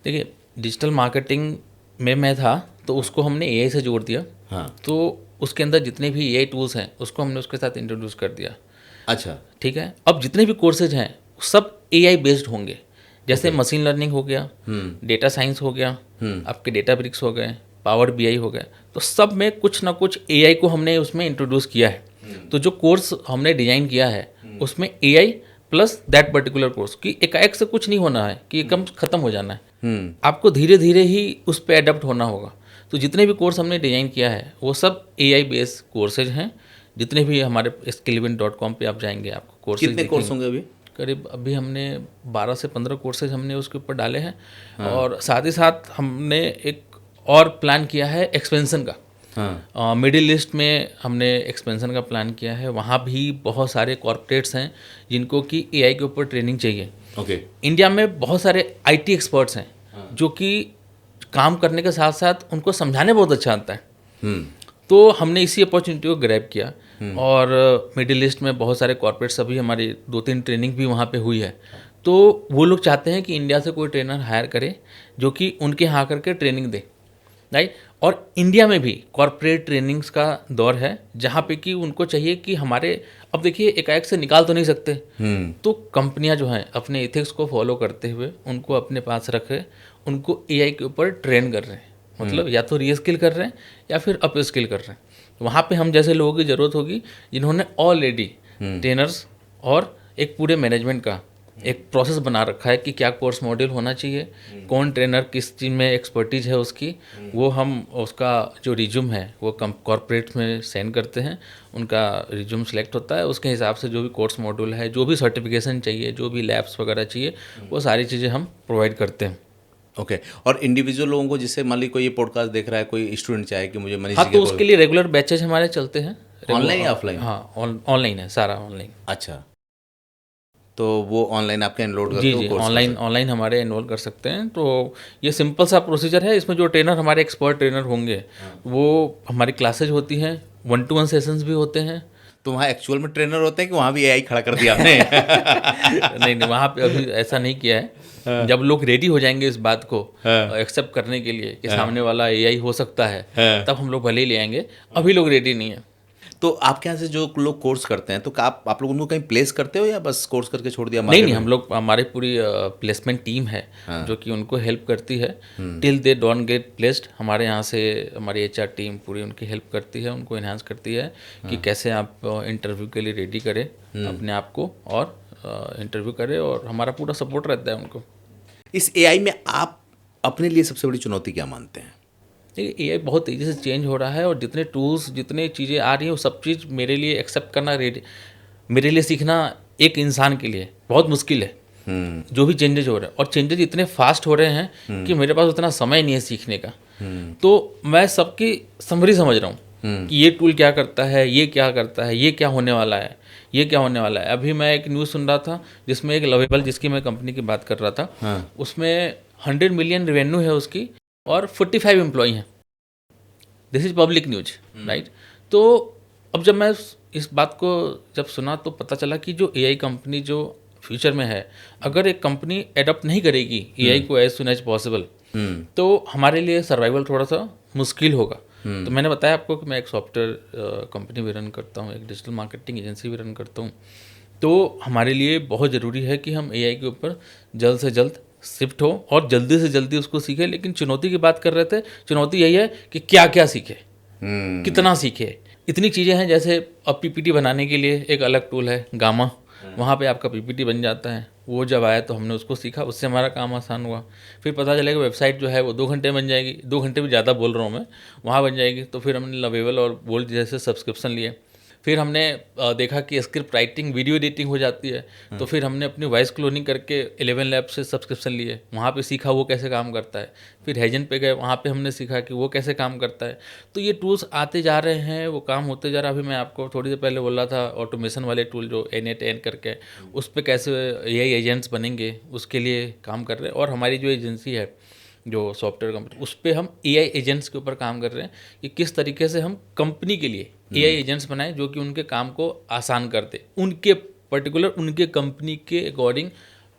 देखिए, डिजिटल मार्केटिंग में मैं था तो उसको हमने एआई से जोड़ दिया। हाँ। तो उसके अंदर जितने भी एआई टूल्स हैं उसको हमने उसके साथ इंट्रोड्यूस कर दिया। अच्छा। ठीक है, अब जितने भी कोर्सेज हैं सब एआई बेस्ड होंगे। जैसे मशीन लर्निंग हो गया, डेटा साइंस हो गया, आपके डेटा ब्रिक्स हो गए, पावर बीआई हो गए, तो सब में कुछ ना कुछ एआई को हमने उसमें इंट्रोड्यूस किया है। तो जो कोर्स हमने डिजाइन किया है उसमें AI plus that particular course की एकाएक से कुछ नहीं होना है कि एकदम खत्म हो जाना है। आपको धीरे धीरे ही उस पर अडेप्ट होना होगा। तो जितने भी कोर्स हमने डिजाइन किया है वो सब एआई बेस्ड कोर्सेज हैं। जितने भी हमारे skillevin.com पे आप जाएंगे आपको कोर्सेज कितने कोर्स होंगे अभी? करीब अभी हमने 12 से 15 कोर्सेज हमने उसके ऊपर डाले हैं। और साथ ही साथ हमने एक और प्लान किया है एक्सपेंशन का। मिडिल ईस्ट में हमने एक्सपेंशन का प्लान किया है। वहाँ भी बहुत सारे कॉर्पोरेट्स हैं जिनको कि एआई के ऊपर ट्रेनिंग चाहिए। ओके। इंडिया में बहुत सारे आईटी एक्सपर्ट्स हैं जो कि काम करने के साथ साथ उनको समझाने बहुत अच्छा आता है। तो हमने इसी अपॉर्चुनिटी को ग्रैब किया और मिडिल ईस्ट में बहुत सारे कॉर्पोरेट्स, अभी हमारी 2-3 ट्रेनिंग भी वहाँ पे हुई है। तो वो लोग चाहते हैं कि इंडिया से कोई ट्रेनर हायर करे जो कि उनके यहाँ करके ट्रेनिंग दे, राइट। और इंडिया में भी कॉर्पोरेट ट्रेनिंग्स का दौर है जहाँ पे कि उनको चाहिए कि हमारे, अब देखिए एकाएक से निकाल तो नहीं सकते, तो कंपनियां जो हैं अपने एथिक्स को फॉलो करते हुए उनको अपने पास रखे, उनको एआई के ऊपर ट्रेन कर रहे हैं। मतलब या तो रीस्किल कर रहे हैं या फिर अप स्किल कर रहे हैं। तो वहाँ पे हम जैसे लोगों की ज़रूरत होगी जिन्होंने ऑलरेडी ट्रेनर्स और एक पूरे मैनेजमेंट का एक प्रोसेस बना रखा है कि क्या कोर्स मॉड्यूल होना चाहिए, कौन ट्रेनर किस चीज़ में एक्सपर्टीज है उसकी, वो हम उसका जो रिज्यूम है वो कॉर्पोरेट में सेंड करते हैं। उनका रिज्यूम सेलेक्ट होता है, उसके हिसाब से जो भी कोर्स मॉड्यूल है, जो भी सर्टिफिकेशन चाहिए, जो भी लैब्स वगैरह चाहिए, वो सारी चीज़ें हम प्रोवाइड करते हैं। ओके। और इंडिविजुअल लोगों को, जिससे मान ली कोई ये पॉडकास्ट देख रहा है, कोई स्टूडेंट चाहे कि मुझे मनीष हाँ, जी तो के उसके लिए रेगुलर बैचेज हमारे चलते हैं। ऑनलाइन या ऑफलाइन? हाँ, ऑनलाइन है, सारा ऑनलाइन। अच्छा, तो वो ऑनलाइन आपके एनरोल करते जी हो? जी, ऑनलाइन हमारे एनरोल कर सकते हैं। तो ये सिंपल सा प्रोसीजर है। इसमें जो ट्रेनर हमारे एक्सपर्ट ट्रेनर होंगे वो हमारी क्लासेज होती हैं, 1-to-1 सेशंस भी होते हैं। तो वहाँ एक्चुअल में ट्रेनर होते हैं कि वहाँ भी एआई खड़ा कर दिया आपने? नहीं, वहाँ पे अभी ऐसा नहीं किया है। जब लोग रेडी हो जाएंगे इस बात को एक्सेप्ट करने के लिए कि सामने वाला एआई हो सकता है, तब हम लोग भले ही ले आएंगे। अभी लोग रेडी नहीं है। तो आपके यहाँ से जो लोग कोर्स करते हैं तो आप लोग उनको कहीं प्लेस करते हो या बस कोर्स करके छोड़ दिया? नहीं, हम लोग, हमारी पूरी प्लेसमेंट टीम है जो कि उनको हेल्प करती है till they don't get placed. हमारे यहाँ से हमारी एचआर टीम पूरी उनकी हेल्प करती है, उनको इन्हांस करती है कि कैसे आप इंटरव्यू के लिए रेडी करें अपने आप को और इंटरव्यू करें, और हमारा पूरा सपोर्ट रहता है उनको। इस एआई में आप अपने लिए सबसे बड़ी चुनौती क्या मानते हैं? देखिए, एआई बहुत तेज़ी से चेंज हो रहा है और जितने टूल्स, जितने चीज़ें आ रही हैं वो सब चीज़ मेरे लिए एक्सेप्ट करना, मेरे लिए सीखना एक इंसान के लिए बहुत मुश्किल है। जो भी चेंजेज हो रहे हैं, और चेंजेज इतने फास्ट हो रहे हैं कि मेरे पास उतना समय नहीं है सीखने का। तो मैं सबकी समरी समझ रहा हूँ कि ये टूल क्या करता है, ये क्या करता है, ये क्या होने वाला है, ये क्या होने वाला है। अभी मैं एक न्यूज़ सुन रहा था जिसमें एक लवेबल, जिसकी मैं कंपनी की बात कर रहा था, उसमें 100 मिलियन रेवेन्यू है उसकी और 45 एम्प्लॉई हैं। This is public news, right. तो अब जब मैं इस बात को जब सुना तो पता चला कि जो एआई कंपनी जो फ्यूचर में है, अगर एक कंपनी एडॉप्ट नहीं करेगी एआई को एज सुन एज पॉसिबल, तो हमारे लिए सर्वाइवल थोड़ा सा मुश्किल होगा। तो मैंने बताया आपको कि मैं एक सॉफ्टवेयर कंपनी भी रन करता हूँ, एक डिजिटल मार्केटिंग एजेंसी भी रन करता हूँ। तो हमारे लिए बहुत ज़रूरी है कि हम एआई के ऊपर जल्द से जल्द शिफ्ट हो और जल्दी से जल्दी उसको सीखे। लेकिन चुनौती की बात कर रहे थे, चुनौती यही है कि क्या क्या सीखे, कितना सीखे। इतनी चीज़ें हैं, जैसे अब पीपीटी बनाने के लिए एक अलग टूल है गामा, वहाँ पे आपका पीपीटी बन जाता है। वो जब आया तो हमने उसको सीखा, उससे हमारा काम आसान हुआ। फिर पता चलेगा वेबसाइट जो है वो 2 घंटे बन जाएगी, 2 घंटे भी ज़्यादा बोल रहा हूँ मैं, वहाँ बन जाएगी। तो फिर हमने लवेबल और बोल्ट जैसे सब्सक्रिप्शन लिए। फिर हमने देखा कि स्क्रिप्ट राइटिंग, वीडियो एडिटिंग हो जाती है, तो फिर हमने अपनी वॉइस क्लोनिंग करके 11 लैब से सब्सक्रिप्शन लिए, वहाँ पे सीखा वो कैसे काम करता है। फिर हेजन पे गए, वहाँ पे हमने सीखा कि वो कैसे काम करता है। तो ये टूल्स आते जा रहे हैं, वो काम होते जा रहा है। अभी मैं आपको थोड़ी देर पहले बोल रहा था ऑटोमेशन वाले टूल जो N8N करके, उस पर कैसे AI एजेंट्स बनेंगे, उसके लिए काम कर रहे हैं। और हमारी जो एजेंसी है, जो सॉफ्टवेयर कंपनी, उस पर हम AI एजेंट्स के ऊपर काम कर रहे हैं कि किस तरीके से हम कंपनी के लिए AI एजेंट्स बनाएं जो कि उनके काम को आसान कर दे, उनके पर्टिकुलर उनके कंपनी के अकॉर्डिंग।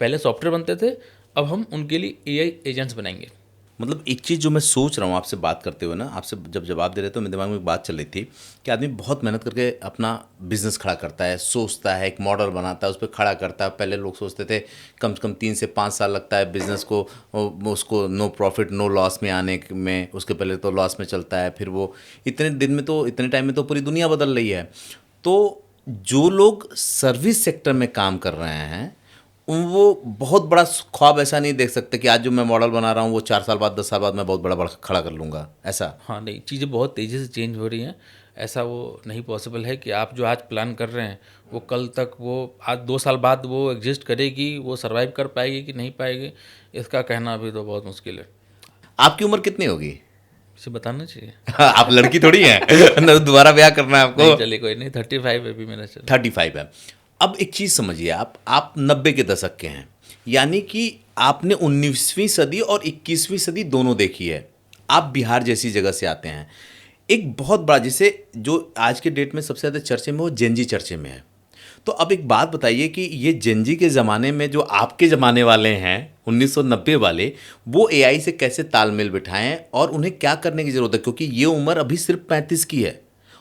पहले सॉफ्टवेयर बनते थे, अब हम उनके लिए AI एजेंट्स बनाएंगे। मतलब एक चीज़ जो मैं सोच रहा हूँ आपसे बात करते हुए ना, आपसे जब जवाब दे रहे तो मेरे दिमाग में एक बात चल रही थी कि आदमी बहुत मेहनत करके अपना बिजनेस खड़ा करता है, सोचता है, एक मॉडल बनाता है, उस पर खड़ा करता है। पहले लोग सोचते थे कम से कम 3 से 5 साल लगता है बिजनेस को, उसको नो प्रॉफिट नो लॉस में आने में। उसके पहले तो लॉस में चलता है, फिर वो इतने दिन में तो, इतने टाइम में तो पूरी दुनिया बदल रही है। तो जो लोग सर्विस सेक्टर में काम कर रहे हैं वो बहुत बड़ा ख्वाब ऐसा नहीं देख सकते कि आज जो मैं मॉडल बना रहा हूँ वो 4 साल बाद 10 साल बाद मैं बहुत बड़ा बड़ा खड़ा कर लूँगा, ऐसा। हाँ नहीं, चीज़ें बहुत तेज़ी से चेंज हो रही हैं। ऐसा वो नहीं पॉसिबल है कि आप जो आज प्लान कर रहे हैं वो कल तक, वो आज 2 साल बाद वो एग्जिस्ट करेगी, वो सर्वाइव कर पाएगी कि नहीं पाएगी, इसका कहना अभी तो बहुत मुश्किल है। आपकी उम्र कितनी होगी? इसे बताना चाहिए। आप लड़की थोड़ी हैं दोबारा ब्याह करना है नहीं आपको। चले, कोई नहीं, 35 अभी मेरा चल। 35 है। अब एक चीज़ समझिए, आप 90 के दशक के हैं, यानी कि आपने 19वीं सदी और 21वीं सदी दोनों देखी है। आप बिहार जैसी जगह से आते हैं। एक बहुत बड़ा, जिसे जो आज के डेट में सबसे ज़्यादा चर्चे में, वो जेनजी चर्चे में है। तो अब एक बात बताइए कि ये जेनजी के ज़माने में जो आपके ज़माने वाले हैं 1990 वाले, वो एआई से कैसे तालमेल बिठाएं और उन्हें क्या करने की ज़रूरत है? क्योंकि ये उम्र अभी सिर्फ 35 की है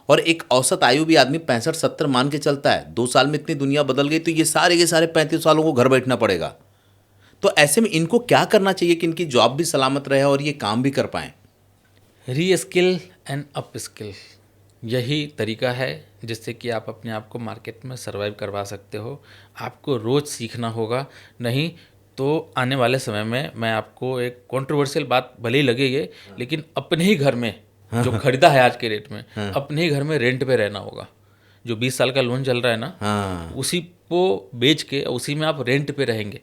और एक औसत आयु भी आदमी 65-70 मान के चलता है। 2 साल में इतनी दुनिया बदल गई, तो ये सारे के सारे 35 सालों को घर बैठना पड़ेगा। तो ऐसे में इनको क्या करना चाहिए कि इनकी जॉब भी सलामत रहे और ये काम भी कर पाएँ? री स्किल एंड अप स्किल, यही तरीका है जिससे कि आप अपने आप को मार्केट में सर्वाइव करवा सकते हो। आपको रोज़ सीखना होगा, नहीं तो आने वाले समय में, मैं आपको एक कंट्रोवर्शियल बात भले ही लगे ये, लेकिन अपने ही घर में जो खरीदा है आज के रेट में, अपने ही घर में रेंट पे रहना होगा। जो 20 साल का लोन चल रहा है ना, उसी को बेच के उसी में आप रेंट पे रहेंगे,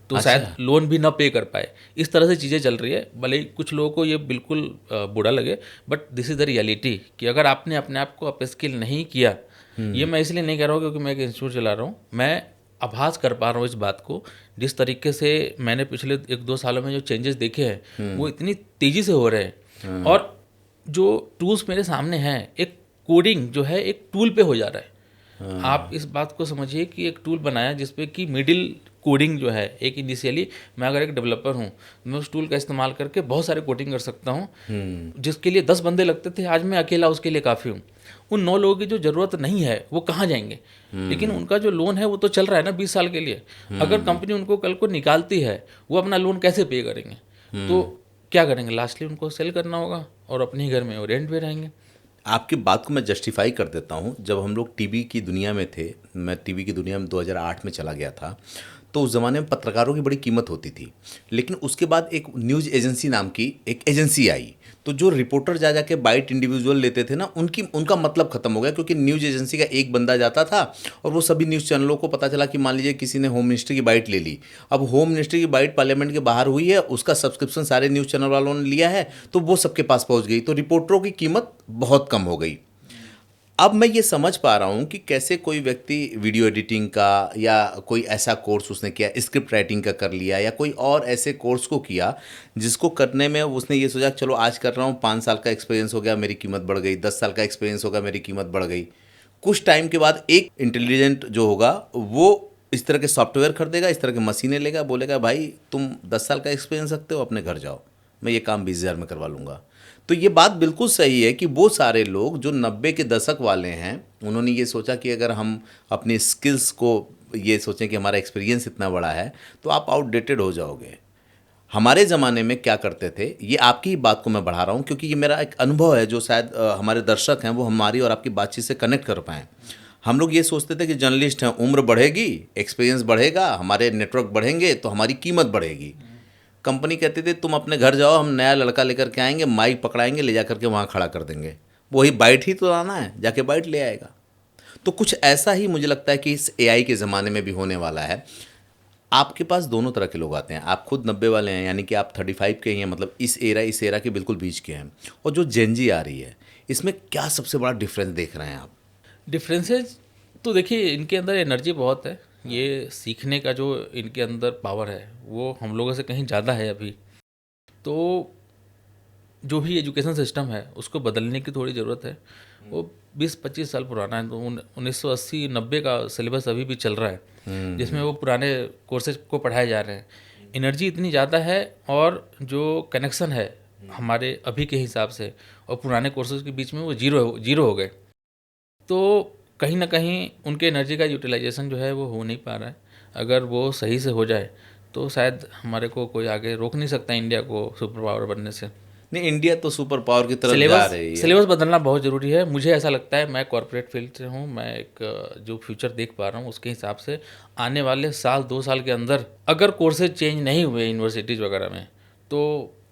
तो शायद लोन भी ना पे कर पाए। इस तरह से चीज़ें चल रही है। भले ही कुछ लोगों को ये बिल्कुल बुरा लगे, but this is the reality कि अगर आपने अपने आप को अप स्किल नहीं किया, ये मैं इसलिए नहीं कह रहा हूँ क्योंकि मैं एक इंस्टीट्यूट चला रहा हूँ, मैं आभास कर पा रहा हूँ इस बात को। जिस तरीके से मैंने पिछले 1-2 सालों में जो चेंजेस देखे हैं वो इतनी तेज़ी से हो रहे हैं। और जो टूल्स मेरे सामने हैं, एक कोडिंग जो है एक टूल पे हो जा रहा है। आप इस बात को समझिए कि एक टूल बनाया जिसपे कि मिडिल कोडिंग जो है, एक इनिशियली मैं अगर एक डेवलपर हूँ, मैं उस टूल का इस्तेमाल करके बहुत सारे कोडिंग कर सकता हूँ। जिसके लिए 10 बंदे लगते थे, आज मैं अकेला उसके लिए काफ़ी हूँ। उन 9 लोगों की जो ज़रूरत नहीं है वो कहाँ जाएंगे? लेकिन उनका जो लोन है वो तो चल रहा है ना 20 साल के लिए। अगर कंपनी उनको कल को निकालती है, वो अपना लोन कैसे पे करेंगे? तो क्या करेंगे? लास्टली उनको सेल करना होगा और अपने ही घर में वो रेंट पे रहेंगे। आपकी बात को मैं जस्टिफाई कर देता हूँ। जब हम लोग टीवी की दुनिया में थे, मैं टीवी की दुनिया में 2008 में चला गया था, तो उस ज़माने में पत्रकारों की बड़ी कीमत होती थी। लेकिन उसके बाद एक न्यूज़ एजेंसी नाम की एक एजेंसी आई, तो जो रिपोर्टर जा के बाइट इंडिविजुअल लेते थे ना, उनका मतलब ख़त्म हो गया। क्योंकि न्यूज़ एजेंसी का एक बंदा जाता था और वो सभी न्यूज़ चैनलों को पता चला कि मान लीजिए किसी ने होम मिनिस्टर की बाइट ले ली। अब होम मिनिस्टर की बाइट पार्लियामेंट के बाहर हुई है, उसका सब्सक्रिप्शन सारे न्यूज़ चैनल वालों ने लिया है, तो वो सबके पास पहुँच गई, तो रिपोर्टरों की कीमत बहुत कम हो गई। अब मैं ये समझ पा रहा हूँ कि कैसे कोई व्यक्ति वीडियो एडिटिंग का या कोई ऐसा कोर्स उसने किया, स्क्रिप्ट राइटिंग का कर लिया, या कोई और ऐसे कोर्स को किया जिसको करने में उसने ये सोचा चलो आज कर रहा हूँ, 5 साल का एक्सपीरियंस हो गया, मेरी कीमत बढ़ गई, 10 साल का एक्सपीरियंस होगा, मेरी कीमत बढ़ गई। कुछ टाइम के बाद एक इंटेलिजेंट जो होगा वो इस तरह के सॉफ्टवेयर खरीदेगा, इस तरह के मशीनें लेगा, बोलेगा भाई तुम 10 साल का एक्सपीरियंस रखते हो, अपने घर जाओ, मैं ये काम 20,000 में करवा लूँगा। तो ये बात बिल्कुल सही है कि वो सारे लोग जो 90 के दशक वाले हैं, उन्होंने ये सोचा कि अगर हम अपनी स्किल्स को ये सोचें कि हमारा एक्सपीरियंस इतना बड़ा है तो आप आउटडेटेड हो जाओगे। हमारे ज़माने में क्या करते थे, ये आपकी ही बात को मैं बढ़ा रहा हूँ क्योंकि ये मेरा एक अनुभव है जो शायद हमारे दर्शक हैं वो हमारी और आपकी बातचीत से कनेक्ट कर पाएँ। हम लोग ये सोचते थे कि जर्नलिस्ट हैं, उम्र बढ़ेगी, एक्सपीरियंस बढ़ेगा, हमारे नेटवर्क बढ़ेंगे तो हमारी कीमत बढ़ेगी। कंपनी कहती थी तुम अपने घर जाओ, हम नया लड़का लेकर के आएंगे, माइक पकड़ाएंगे, ले जा करके वहाँ खड़ा कर देंगे, वही बाइट ही तो लाना है, जाके बाइट ले आएगा। तो कुछ ऐसा ही मुझे लगता है कि इस एआई के ज़माने में भी होने वाला है। आपके पास दोनों तरह के लोग आते हैं, आप खुद 90 वाले हैं, यानी कि आप 35 के ही हैं, मतलब इस एरा के बिल्कुल बीच के हैं, और जो जेनजी आ रही है, इसमें क्या सबसे बड़ा डिफरेंस देख रहे हैं आप? डिफरेंसेस तो देखिए, इनके अंदर एनर्जी बहुत है, ये सीखने का जो इनके अंदर पावर है वो हम लोगों से कहीं ज़्यादा है अभी। तो जो भी एजुकेशन सिस्टम है उसको बदलने की थोड़ी ज़रूरत है। वो 20-25 साल पुराना है, तो 1980-90 का सिलेबस अभी भी चल रहा है, जिसमें वो पुराने कोर्सेज को पढ़ाए जा रहे हैं। एनर्जी इतनी ज़्यादा है और जो कनेक्शन है हमारे अभी के हिसाब से और पुराने कोर्सेज के बीच में वो जीरो हो गए। तो कहीं ना कहीं उनके एनर्जी का यूटिलाइजेशन जो है वो हो नहीं पा रहा है। अगर वो सही से हो जाए तो शायद हमारे को कोई आगे रोक नहीं सकता इंडिया को सुपर पावर बनने से। नहीं, इंडिया तो सुपर पावर की तरफ जा रही है। सिलेबस बदलना बहुत ज़रूरी है, मुझे ऐसा लगता है। मैं कॉर्पोरेट फील्ड से हूँ, मैं एक जो फ्यूचर देख पा रहा हूँ उसके हिसाब से आने वाले साल 2 साल के अंदर अगर कोर्सेज चेंज नहीं हुए यूनिवर्सिटीज़ वगैरह में तो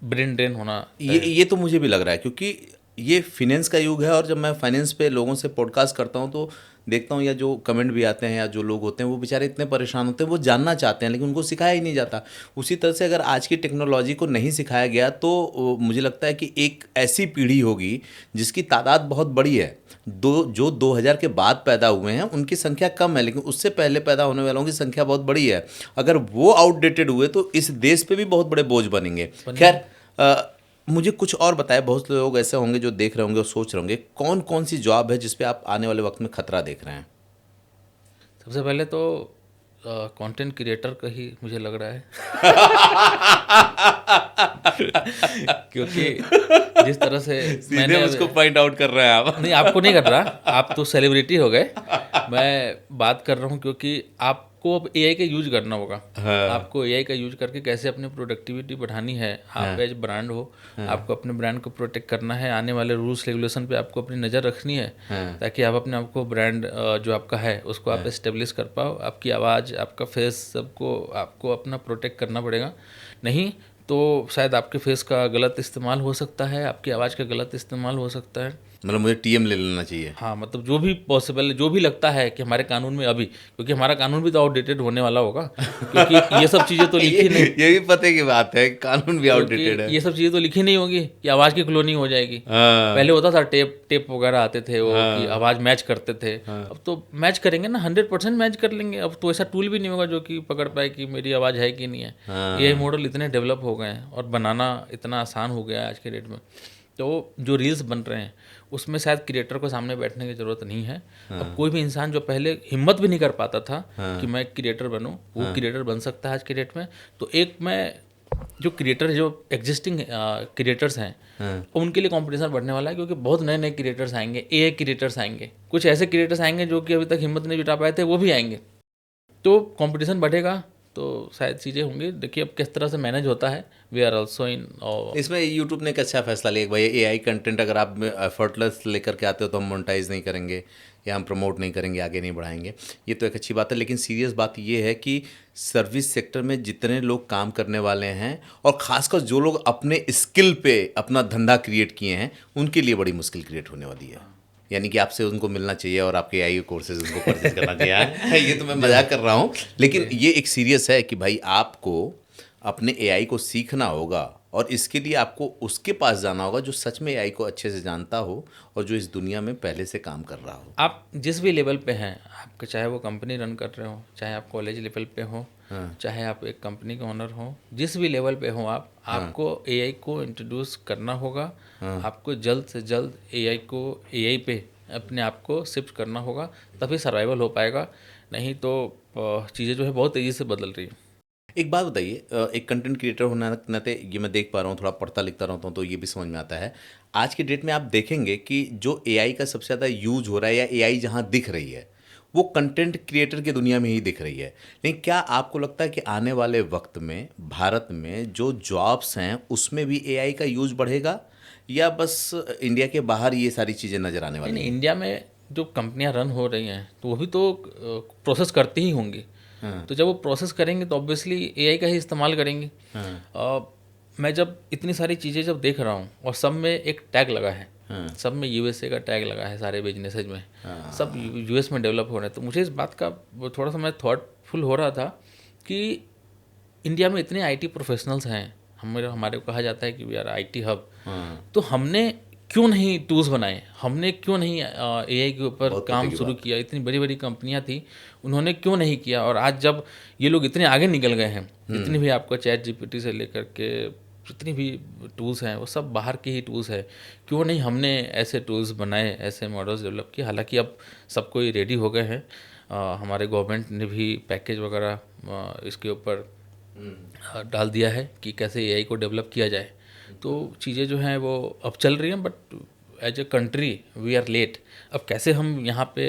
ब्रेन ड्रेन होना ये तो मुझे भी लग रहा है क्योंकि ये फाइनेंस का युग है, और जब मैं फाइनेंस पे लोगों से पॉडकास्ट करता हूँ तो देखता हूँ, या जो कमेंट भी आते हैं या जो लोग होते हैं वो बेचारे इतने परेशान होते हैं, वो जानना चाहते हैं लेकिन उनको सिखाया ही नहीं जाता। उसी तरह से अगर आज की टेक्नोलॉजी को नहीं सिखाया गया तो मुझे लगता है कि एक ऐसी पीढ़ी होगी जिसकी तादाद बहुत बड़ी है, जो 2000 के बाद पैदा हुए हैं उनकी संख्या कम है, लेकिन उससे पहले पैदा होने वालों की संख्या बहुत बड़ी है। अगर वो आउटडेटेड हुए तो इस देश पे भी बहुत बड़े बोझ बनेंगे। खैर, मुझे कुछ और बताए, बहुत से लोग ऐसे होंगे जो देख रहे होंगे और सोच रहे होंगे कौन कौन सी जॉब है जिस पे आप आने वाले वक्त में खतरा देख रहे हैं? सबसे पहले तो कंटेंट क्रिएटर का ही मुझे लग रहा है क्योंकि जिस तरह से मैंने उसको पॉइंट आउट कर रहे हैं आप। नहीं, आपको नहीं कर रहा, आप तो सेलिब्रिटी हो गए। मैं बात कर रहा हूँ क्योंकि आपको अब एआई का यूज करना होगा। हाँ। आपको एआई का यूज करके कैसे अपनी प्रोडक्टिविटी बढ़ानी है। आप एज ब्रांड हो, आपको अपने ब्रांड को प्रोटेक्ट करना है, आने वाले रूल्स रेगुलेशन पे आपको अपनी नज़र रखनी है, ताकि आप अपने आपको ब्रांड जो आपका है उसको आप एस्टेब्लिश कर पाओ। आपकी आवाज़, आपका फेस, सबको आपको अपना प्रोटेक्ट करना पड़ेगा। नहीं तो शायद आपके फेस का गलत इस्तेमाल हो सकता है, आपकी आवाज़ का गलत इस्तेमाल हो सकता है। मतलब मुझे टीएम ले लेना चाहिए। हाँ, मतलब जो भी पॉसिबल है, जो भी लगता है कि हमारे कानून में अभी, क्योंकि हमारा कानून भी तो आउटडेटेड होने वाला होगा क्योंकि ये सब चीज़ें तो लिखी नहीं। ये भी पते की बात है, कानून भी आउटडेटेड है। ये सब चीज़ें तो लिखी नहीं होगी कि आवाज़ की क्लोनिंग हो जाएगी। पहले होता था टेप वगैरह आते थे वो कि आवाज़ मैच करते थे। अब तो मैच करेंगे ना, 100% मैच कर लेंगे। अब तो ऐसा टूल भी नहीं होगा जो कि पकड़ पाए कि मेरी आवाज़ है कि नहीं है। ये मॉडल इतने डेवलप हो गए हैं और बनाना इतना आसान हो गया है आज के डेट में। तो जो रील्स बन रहे हैं उसमें शायद क्रिएटर को सामने बैठने की ज़रूरत नहीं है। अब कोई भी इंसान जो पहले हिम्मत भी नहीं कर पाता था कि मैं क्रिएटर बनूं, वो क्रिएटर बन सकता है आज के डेट में। तो एक मैं जो क्रिएटर, जो एग्जिस्टिंग क्रिएटर्स हैं उनके लिए कंपटीशन बढ़ने वाला है, क्योंकि बहुत नए नए क्रिएटर्स आएंगे, एआई क्रिएटर्स आएंगे, कुछ ऐसे क्रिएटर्स आएंगे जो कि अभी तक हिम्मत नहीं जुटा पाए थे, वो भी आएंगे। तो कंपटीशन बढ़ेगा तो शायद चीज़ें होंगी। देखिए अब किस तरह से मैनेज होता है। We are also in. और इसमें यूट्यूब ने एक अच्छा फैसला लिया भाई, एआई कंटेंट अगर आप एफर्टलेस लेकर के आते हो तो हम मोनेटाइज नहीं करेंगे या हम प्रमोट नहीं करेंगे, आगे नहीं बढ़ाएंगे। ये तो एक अच्छी बात है, लेकिन सीरियस बात ये है कि सर्विस सेक्टर में जितने लोग काम करने वाले हैं और ख़ासकर जो लोग अपने स्किल पे अपना धंधा क्रिएट किए हैं, उनके लिए बड़ी मुश्किल क्रिएट होने वाली है। यानी कि आपसे उनको मिलना चाहिए और आपके एआई कोर्सेज उनको परचेज करना चाहिए। ये तो मैं मजाक कर रहा हूँ, लेकिन ये एक सीरियस है कि भाई आपको अपने एआई को सीखना होगा और इसके लिए आपको उसके पास जाना होगा जो सच में एआई को अच्छे से जानता हो और जो इस दुनिया में पहले से काम कर रहा हो। आप जिस भी लेवल पे हैं, आपका चाहे वो कंपनी रन कर रहे हो, चाहे आप कॉलेज लेवल पे हो, चाहे आप एक कंपनी के ओनर हो, जिस भी लेवल पे हो आप, आपको एआई को इंट्रोड्यूस करना होगा। आपको जल्द से जल्द एआई पे अपने आप को शिफ्ट करना होगा, तभी सर्वाइवल हो पाएगा। नहीं तो चीज़ें जो है बहुत तेज़ी से बदल रही है। एक बात बताइए, एक कंटेंट क्रिएटर होने के नाते ये मैं देख पा रहा हूँ, थोड़ा पढ़ता लिखता रहता हूँ तो ये भी समझ में आता है। आज की डेट में आप देखेंगे कि जो एआई का सबसे ज़्यादा यूज हो रहा है या एआई जहाँ दिख रही है वो कंटेंट क्रिएटर की दुनिया में ही दिख रही है। लेकिन क्या आपको लगता है कि आने वाले वक्त में भारत में जो जॉब्स हैं उसमें भी एआई का यूज बढ़ेगा, या बस इंडिया के बाहर ये सारी चीज़ें नज़र आने नहीं वाली नहीं, हैं? इंडिया में जो कंपनियां रन हो रही हैं तो वो भी तो प्रोसेस करती ही होंगी। हाँ। तो जब वो प्रोसेस करेंगे तो ऑब्वियसली एआई का ही इस्तेमाल करेंगे। हाँ। मैं जब इतनी सारी चीज़ें जब देख रहा हूँ और सब में एक टैग लगा है, हाँ। सब में यूएसए का टैग लगा है, सारे बिजनेसेज में हाँ। सब यूएस में डेवलप हो रहे हैं, तो मुझे इस बात का वो थोड़ा सा मैं थॉटफुल हो रहा था कि इंडिया में इतने आईटी प्रोफेशनल्स हैं, हमारे को कहा जाता है कि वी आर आईटी हब, हाँ। तो हमने क्यों नहीं टूल्स बनाए, हमने क्यों नहीं एआई के ऊपर बहुत पते काम की शुरू बात। किया। इतनी बड़ी बड़ी कंपनियां थी, उन्होंने क्यों नहीं किया। और आज जब ये लोग इतने आगे निकल गए हैं, जितनी भी आपको चैट जीपीटी से लेकर के जितनी भी टूल्स हैं वो सब बाहर के ही टूल्स है, क्यों नहीं हमने ऐसे टूल्स बनाए, ऐसे मॉडल्स डेवलप किए। हालांकि अब सब कोई रेडी हो गए हैं, हमारे गवर्नमेंट ने भी पैकेज वगैरह इसके ऊपर डाल दिया है कि कैसे एआई को डेवलप किया जाए। तो चीज़ें जो हैं वो अब चल रही हैं, but as a country we are late. अब कैसे हम यहाँ पे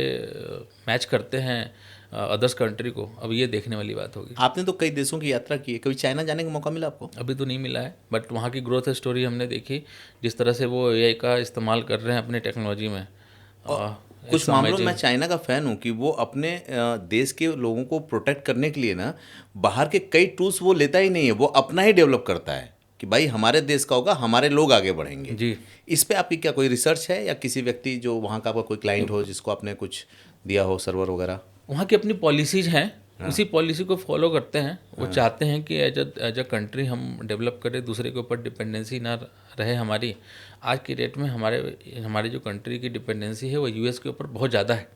मैच करते हैं अदर्स कंट्री को, अब ये देखने वाली बात होगी। आपने तो कई देशों की यात्रा की है, कभी चाइना जाने का मौका मिला आपको? अभी तो नहीं मिला है, बट वहाँ की ग्रोथ स्टोरी हमने देखी, जिस तरह से वो एआई का इस्तेमाल कर रहे हैं अपनी टेक्नोलॉजी में। कुछ मामलों में मैं चाइना का फ़ैन हूँ कि वो अपने देश के लोगों को प्रोटेक्ट करने के लिए ना बाहर के कई टूल्स वो लेता ही नहीं है, वो अपना ही डेवलप करता है कि भाई हमारे देश का होगा, हमारे लोग आगे बढ़ेंगे। जी, इस पे आपकी क्या कोई रिसर्च है, या किसी व्यक्ति जो वहाँ का आपका कोई क्लाइंट हो जिसको आपने कुछ दिया हो सर्वर वगैरह? वहाँ की अपनी पॉलिसीज हैं, उसी पॉलिसी को फॉलो करते हैं। वो चाहते हैं कि एज अ कंट्री हम डेवलप करें, दूसरे के ऊपर डिपेंडेंसी ना रहे हमारी। आज की डेट में हमारे जो कंट्री की डिपेंडेंसी है वो यूएस के ऊपर बहुत ज़्यादा है।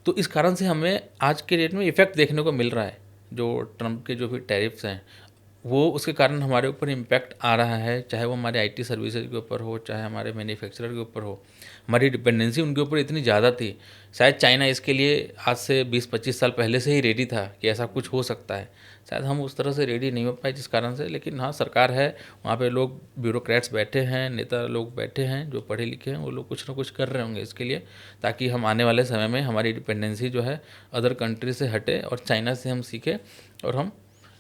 तो इस कारण से हमें आज के डेट में इफ़ेक्ट देखने को मिल रहा है। जो ट्रंप के जो भी टैरिफ्स हैं वो उसके कारण हमारे ऊपर इम्पैक्ट आ रहा है, चाहे वो हमारे आईटी सर्विसेज के ऊपर हो, चाहे हमारे मैन्युफैक्चरर के ऊपर हो। हमारी डिपेंडेंसी उनके ऊपर इतनी ज़्यादा थी, शायद चाइना इसके लिए आज से 20-25 साल पहले से ही रेडी था कि ऐसा कुछ हो सकता है। शायद हम उस तरह से रेडी नहीं हो पाए जिस कारण से। लेकिन हाँ, सरकार है, वहाँ पे लोग ब्यूरोक्रेट्स बैठे हैं, नेता लोग बैठे हैं जो पढ़े लिखे हैं, वो लोग कुछ ना कुछ कर रहे होंगे इसके लिए, ताकि हम आने वाले समय में हमारी डिपेंडेंसी जो है अदर कंट्री से हटे और चाइना से हम सीखें और हम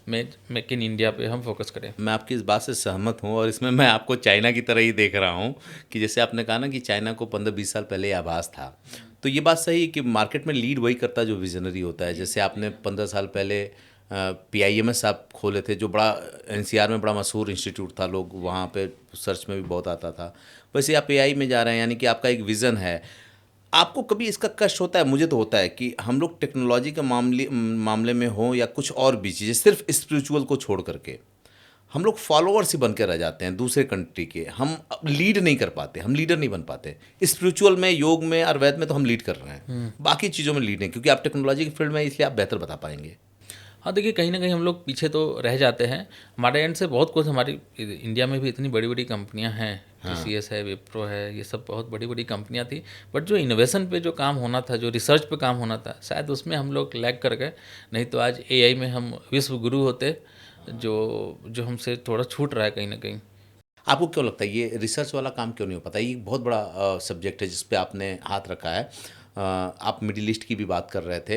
मेक इन इंडिया पे हम फोकस करें। मैं आपकी इस बात से सहमत हूँ, और इसमें मैं आपको चाइना की तरह ही देख रहा हूँ कि जैसे आपने कहा ना कि चाइना को 15-20 साल पहले ये आभास था, तो ये बात सही है कि मार्केट में लीड वही करता है जो विजनरी होता है। जैसे आपने 15 साल पहले PIMS आप खोले थे, जो बड़ा NCR में बड़ा मशहूर इंस्टीट्यूट था, लोग वहाँ पे सर्च में भी बहुत आता था। वैसे आप AI में जा रहे हैं, यानी कि आपका एक विज़न है। आपको कभी इसका कष्ट होता है? मुझे तो होता है कि हम लोग टेक्नोलॉजी के मामले में हो या कुछ और भी चीज़ें, सिर्फ स्पिरिचुअल को छोड़ करके हम लोग फॉलोअर्स ही बन के रह जाते हैं दूसरे कंट्री के। हम लीड नहीं कर पाते, हम लीडर नहीं बन पाते। स्पिरिचुअल में, योग में, आयुर्वेद में तो हम लीड कर रहे हैं, बाकी चीज़ों में लीड नहीं, क्योंकि आप टेक्नोलॉजी की फील्ड में, इसलिए आप बेहतर बता पाएंगे। हाँ देखिए, कहीं ना कहीं हम लोग पीछे तो रह जाते हैं। हमारे एंड से बहुत कुछ, हमारी इंडिया में भी इतनी बड़ी बड़ी कंपनियां हैं, TCS है, विप्रो है, ये सब बहुत बड़ी बड़ी कंपनियां थी। बट जो इनोवेशन पे जो काम होना था, जो रिसर्च पे काम होना था, शायद उसमें हम लोग लैग कर गए। नहीं तो आज AI में हम विश्व गुरु होते, जो हमसे थोड़ा छूट रहा है कहीं ना कहीं। आपको क्यों लगता है ये रिसर्च वाला काम क्यों नहीं हो पाता? ये एक बहुत बड़ा सब्जेक्ट है जिस पे आपने हाथ रखा है। आप मिडिल ईस्ट की भी बात कर रहे थे।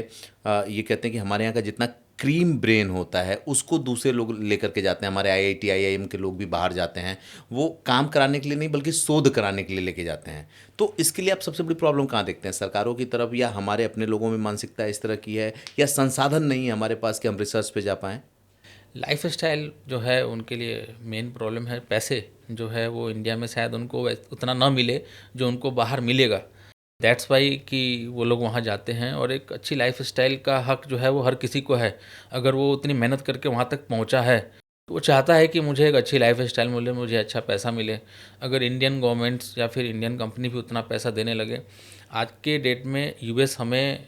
ये कहते हैं कि हमारे यहाँ का जितना क्रीम ब्रेन होता है उसको दूसरे लोग लेकर के जाते हैं। हमारे IIT IIM के लोग भी बाहर जाते हैं, वो काम कराने के लिए नहीं बल्कि शोध कराने के लिए लेके जाते हैं। तो इसके लिए आप सबसे बड़ी प्रॉब्लम कहाँ देखते हैं? सरकारों की तरफ, या हमारे अपने लोगों में मानसिकता इस तरह की है, या संसाधन नहीं है हमारे पास कि हम रिसर्च पे जा पाएँ? लाइफ स्टाइल जो है उनके लिए मेन प्रॉब्लम है। पैसे जो है वो इंडिया में शायद उनको उतना ना मिले जो उनको बाहर मिलेगा। दैट्स वाई कि वो लोग वहाँ जाते हैं। और एक अच्छी लाइफ स्टाइल का हक जो है वो हर किसी को है। अगर वो उतनी मेहनत करके वहाँ तक पहुँचा है तो वो चाहता है कि मुझे एक अच्छी लाइफ स्टाइल मिले, मुझे अच्छा पैसा मिले। अगर इंडियन गवर्नमेंट्स या फिर इंडियन कंपनी भी उतना पैसा देने लगे, आज के डेट में US हमें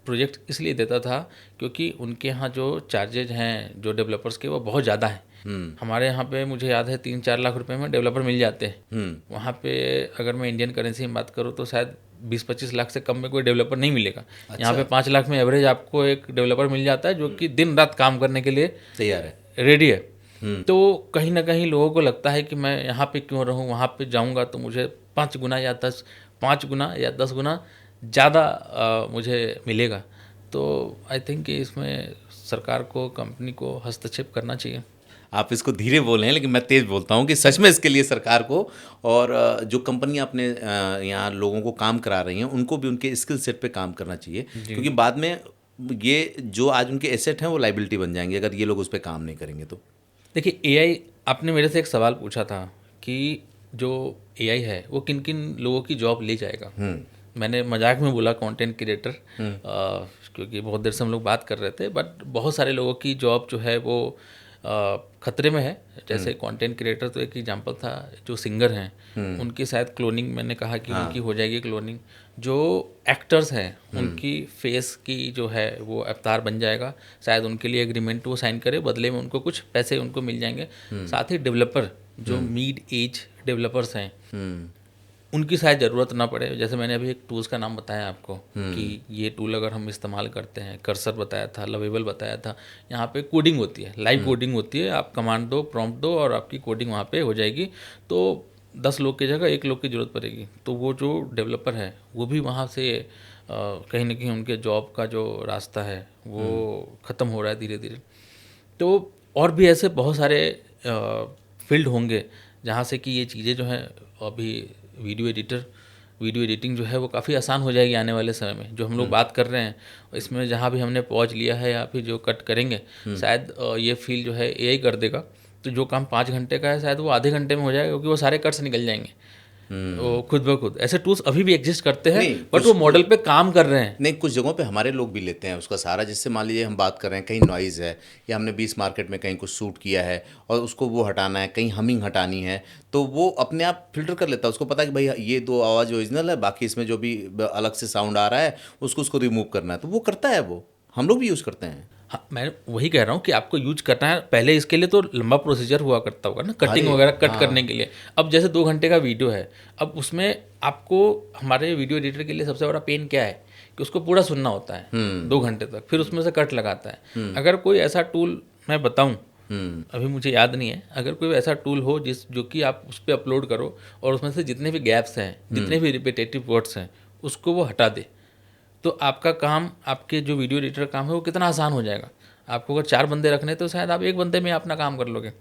प्रोजेक्ट इसलिए देता था क्योंकि उनके यहाँ जो चार्जेज हैं जो डेवलपर्स के, वो बहुत ज़्यादा हैं। हमारे यहाँ पे मुझे याद है 3-4 लाख रुपए में डेवलपर मिल जाते हैं। वहाँ पे अगर मैं इंडियन करेंसी में बात करूँ तो शायद 20-25 लाख से कम में कोई डेवलपर नहीं मिलेगा। अच्छा। यहाँ पे 5 लाख में एवरेज आपको एक डेवलपर मिल जाता है जो कि दिन रात काम करने के लिए तैयार है, रेडी है। तो कहीं ना कहीं लोगों को लगता है कि मैं यहाँ पे क्यों रहूँ, वहाँ पे जाऊँगा तो मुझे 5 गुना या 10 गुना ज़्यादा मुझे मिलेगा। तो आई थिंक कि इसमें सरकार को, कंपनी को हस्तक्षेप करना चाहिए। आप इसको धीरे बोल रहे हैं लेकिन मैं तेज़ बोलता हूँ कि सच में इसके लिए सरकार को और जो कंपनियां अपने यहाँ लोगों को काम करा रही हैं उनको भी उनके स्किल सेट पे काम करना चाहिए, क्योंकि बाद में ये जो आज उनके एसेट हैं वो लाइबिलिटी बन जाएंगे अगर ये लोग उस पर काम नहीं करेंगे तो। देखिए, एआई, आपने मेरे से एक सवाल पूछा था कि जो एआई है वो किन किन लोगों की जॉब ले जाएगा। मैंने मजाक में बोला कंटेंट क्रिएटर, क्योंकि बहुत देर से हम लोग बात कर रहे थे, बट बहुत सारे लोगों की जॉब जो है वो खतरे में है। जैसे कंटेंट क्रिएटर तो एक एग्जांपल था, जो सिंगर हैं उनकी शायद क्लोनिंग, मैंने कहा कि उनकी हो जाएगी क्लोनिंग। जो एक्टर्स हैं उनकी फेस की जो है वो अवतार बन जाएगा, शायद उनके लिए एग्रीमेंट वो साइन करे, बदले में उनको कुछ पैसे उनको मिल जाएंगे। साथ ही डेवलपर, जो मिड एज डेवलपर्स हैं उनकी शायद ज़रूरत ना पड़े। जैसे मैंने अभी एक टूल्स का नाम बताया आपको कि ये टूल अगर हम इस्तेमाल करते हैं, कर्सर बताया था, लवेबल बताया था, यहाँ पे कोडिंग होती है, लाइव कोडिंग होती है। आप कमांड दो, प्रॉम्प्ट दो और आपकी कोडिंग वहाँ पे हो जाएगी। तो 10 लोग की जगह 1 लोग की ज़रूरत पड़ेगी। तो वो जो डेवलपर है वो भी वहाँ से कहीं ना कहीं उनके जॉब का जो रास्ता है वो ख़त्म हो रहा है धीरे धीरे। तो और भी ऐसे बहुत सारे फील्ड होंगे जहाँ से कि ये चीज़ें जो हैं, अभी वीडियो एडिटिंग जो है वो काफ़ी आसान हो जाएगी आने वाले समय में। जो हम लोग बात कर रहे हैं इसमें, जहाँ भी हमने पॉज लिया है या फिर जो कट करेंगे, शायद ये फील जो है एआई कर देगा। तो जो काम 5 घंटे का है शायद वो आधे घंटे में हो जाएगा, क्योंकि वो सारे कट्स निकल जाएंगे वो खुद ब खुद। ऐसे टूल्स अभी भी एग्जिस्ट करते हैं, बट वो मॉडल पे काम कर रहे हैं। नहीं, कुछ जगहों पे हमारे लोग भी लेते हैं उसका सहारा, जिससे मान लीजिए हम बात कर रहे हैं कहीं नॉइज़ है या हमने 20 मार्केट में कहीं कुछ शूट किया है और उसको वो हटाना है, कहीं हमिंग हटानी है, तो वो अपने आप फिल्टर कर लेता है। उसको पता है कि भाई ये 2 आवाज़ ओरिजिनल है, बाकी इसमें जो भी अलग से साउंड आ रहा है उसको रिमूव करना है, तो वो करता है। वो हम लोग भी यूज़ करते हैं। हाँ, मैं वही कह रहा हूँ कि आपको यूज करना है। पहले इसके लिए तो लंबा प्रोसीजर हुआ करता होगा ना, कटिंग वगैरह कट करने के लिए। अब जैसे 2 घंटे का वीडियो है, अब उसमें आपको, हमारे वीडियो एडिटर के लिए सबसे बड़ा पेन क्या है कि उसको पूरा सुनना होता है 2 घंटे तक, फिर उसमें से कट लगाता है। अगर कोई ऐसा टूल मैं बताऊँ, अभी मुझे याद नहीं है, अगर कोई ऐसा टूल हो जो कि आप उस पर अपलोड करो और उसमें से जितने भी गैप्स हैं, जितने भी रिपीटेटिव वर्ड्स हैं, उसको वो हटा दे, तो आपका काम, आपके जो वीडियो एडिटर काम है वो कितना आसान हो जाएगा। आपको अगर 4 बंदे रखने तो शायद आप 1 बंदे में अपना काम कर लोगे।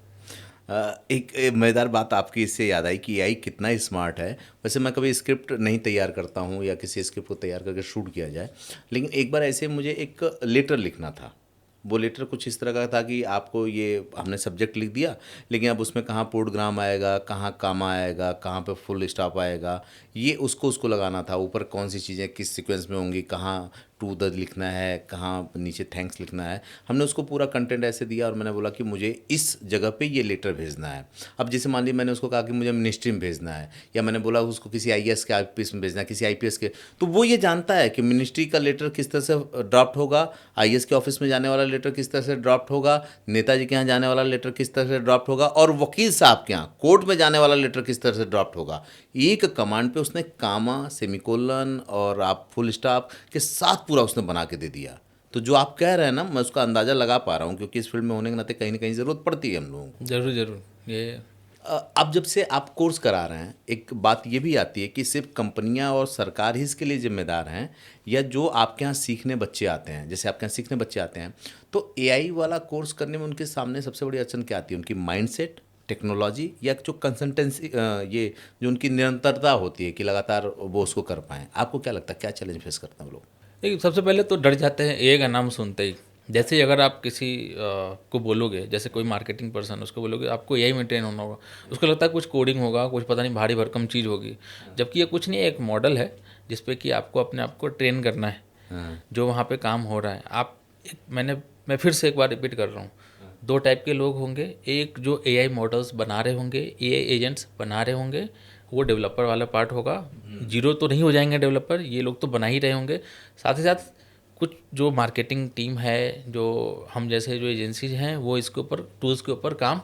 एक मज़ेदार बात आपकी इससे याद आई कि एआई कितना स्मार्ट है। वैसे मैं कभी स्क्रिप्ट नहीं तैयार करता हूँ या किसी स्क्रिप्ट को तैयार करके शूट किया जाए, लेकिन एक बार ऐसे मुझे एक लेटर लिखना था। वो लेटर कुछ इस तरह का था कि आपको ये, हमने सब्जेक्ट लिख दिया, लेकिन अब उसमें कहाँ पूर्णविराम आएगा, कहाँ कामा आएगा, कहाँ पे फुल स्टॉप आएगा, ये उसको लगाना था। ऊपर कौन सी चीज़ें किस सीक्वेंस में होंगी, कहाँ टू द लिखना है, कहाँ नीचे थैंक्स लिखना है। हमने उसको पूरा कंटेंट ऐसे दिया और मैंने बोला कि मुझे इस जगह पे ये लेटर भेजना है। अब जैसे मान लीजिए मैंने उसको कहा कि मुझे मिनिस्ट्री में भेजना है, या मैंने बोला उसको किसी आईएएस के आईपीएस में भेजना है, किसी आईपीएस के, तो वो ये जानता है कि मिनिस्ट्री का लेटर किस तरह से ड्राफ्ट होगा, आईएएस के ऑफिस में जाने वाला लेटर किस तरह से ड्राफ्ट होगा, नेताजी के यहाँ जाने वाला लेटर किस तरह से ड्राफ्ट होगा, और वकील साहब के यहाँ कोर्ट में जाने वाला लेटर किस तरह से ड्राफ्ट होगा। एक कमांड पे उसने कामा, सेमीकोलन और आप फुल स्टॉप के साथ पूरा उसने बना के दे दिया। तो जो आप कह रहे हैं ना, मैं उसका अंदाज़ा लगा पा रहा हूँ, क्योंकि इस फील्ड में होने के नाते कहीं ना कहीं ज़रूरत पड़ती है हम लोगों को। ज़रूर ज़रूर। ये अब जब से आप कोर्स करा रहे हैं, एक बात ये भी आती है कि सिर्फ कंपनियां और सरकार ही इसके लिए जिम्मेदार हैं, या जो आपके यहाँ सीखने बच्चे आते हैं, जैसे आपके यहाँ सीखने बच्चे आते हैं, तो एआई वाला कोर्स करने में उनके सामने सबसे बड़ी अड़चन क्या आती है? उनकी माइंडसेट, टेक्नोलॉजी, या जो कंसल्टेंसी, ये जो उनकी निरंतरता होती है कि लगातार वो उसको कर पाएँ। आपको क्या लगता है, क्या चैलेंज फेस करते हैं वो लोग? देखिए, सबसे पहले तो डर जाते हैं एआई का नाम सुनते ही। जैसे ही अगर आप किसी को बोलोगे, जैसे कोई मार्केटिंग पर्सन, उसको बोलोगे आपको एआई में ट्रेन होना होगा, उसको लगता है कुछ कोडिंग होगा, कुछ पता नहीं भारी भरकम चीज़ होगी। जबकि ये कुछ नहीं है, एक मॉडल है जिसपे कि आपको अपने आप को ट्रेन करना है, जो वहाँ पे काम हो रहा है। आप मैं फिर से एक बार रिपीट कर रहा हूँ, 2 टाइप के लोग होंगे। एक जो एआई मॉडल्स बना रहे होंगे, एआई एजेंट्स बना रहे होंगे, वो डेवलपर वाला पार्ट होगा। जीरो तो नहीं हो जाएंगे डेवलपर, ये लोग तो बना ही रहे होंगे। साथ ही साथ कुछ जो मार्केटिंग टीम है, जो हम जैसे जो एजेंसीज हैं, वो इसके ऊपर, टूल्स के ऊपर काम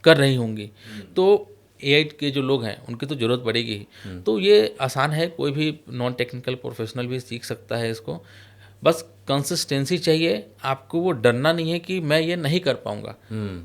कर रही होंगी। तो एआई के जो लोग हैं उनकी तो ज़रूरत पड़ेगी ही। तो ये आसान है, कोई भी नॉन टेक्निकल प्रोफेशनल भी सीख सकता है इसको। बस कंसिस्टेंसी चाहिए, आपको वो डरना नहीं है कि मैं ये नहीं कर पाऊँगा।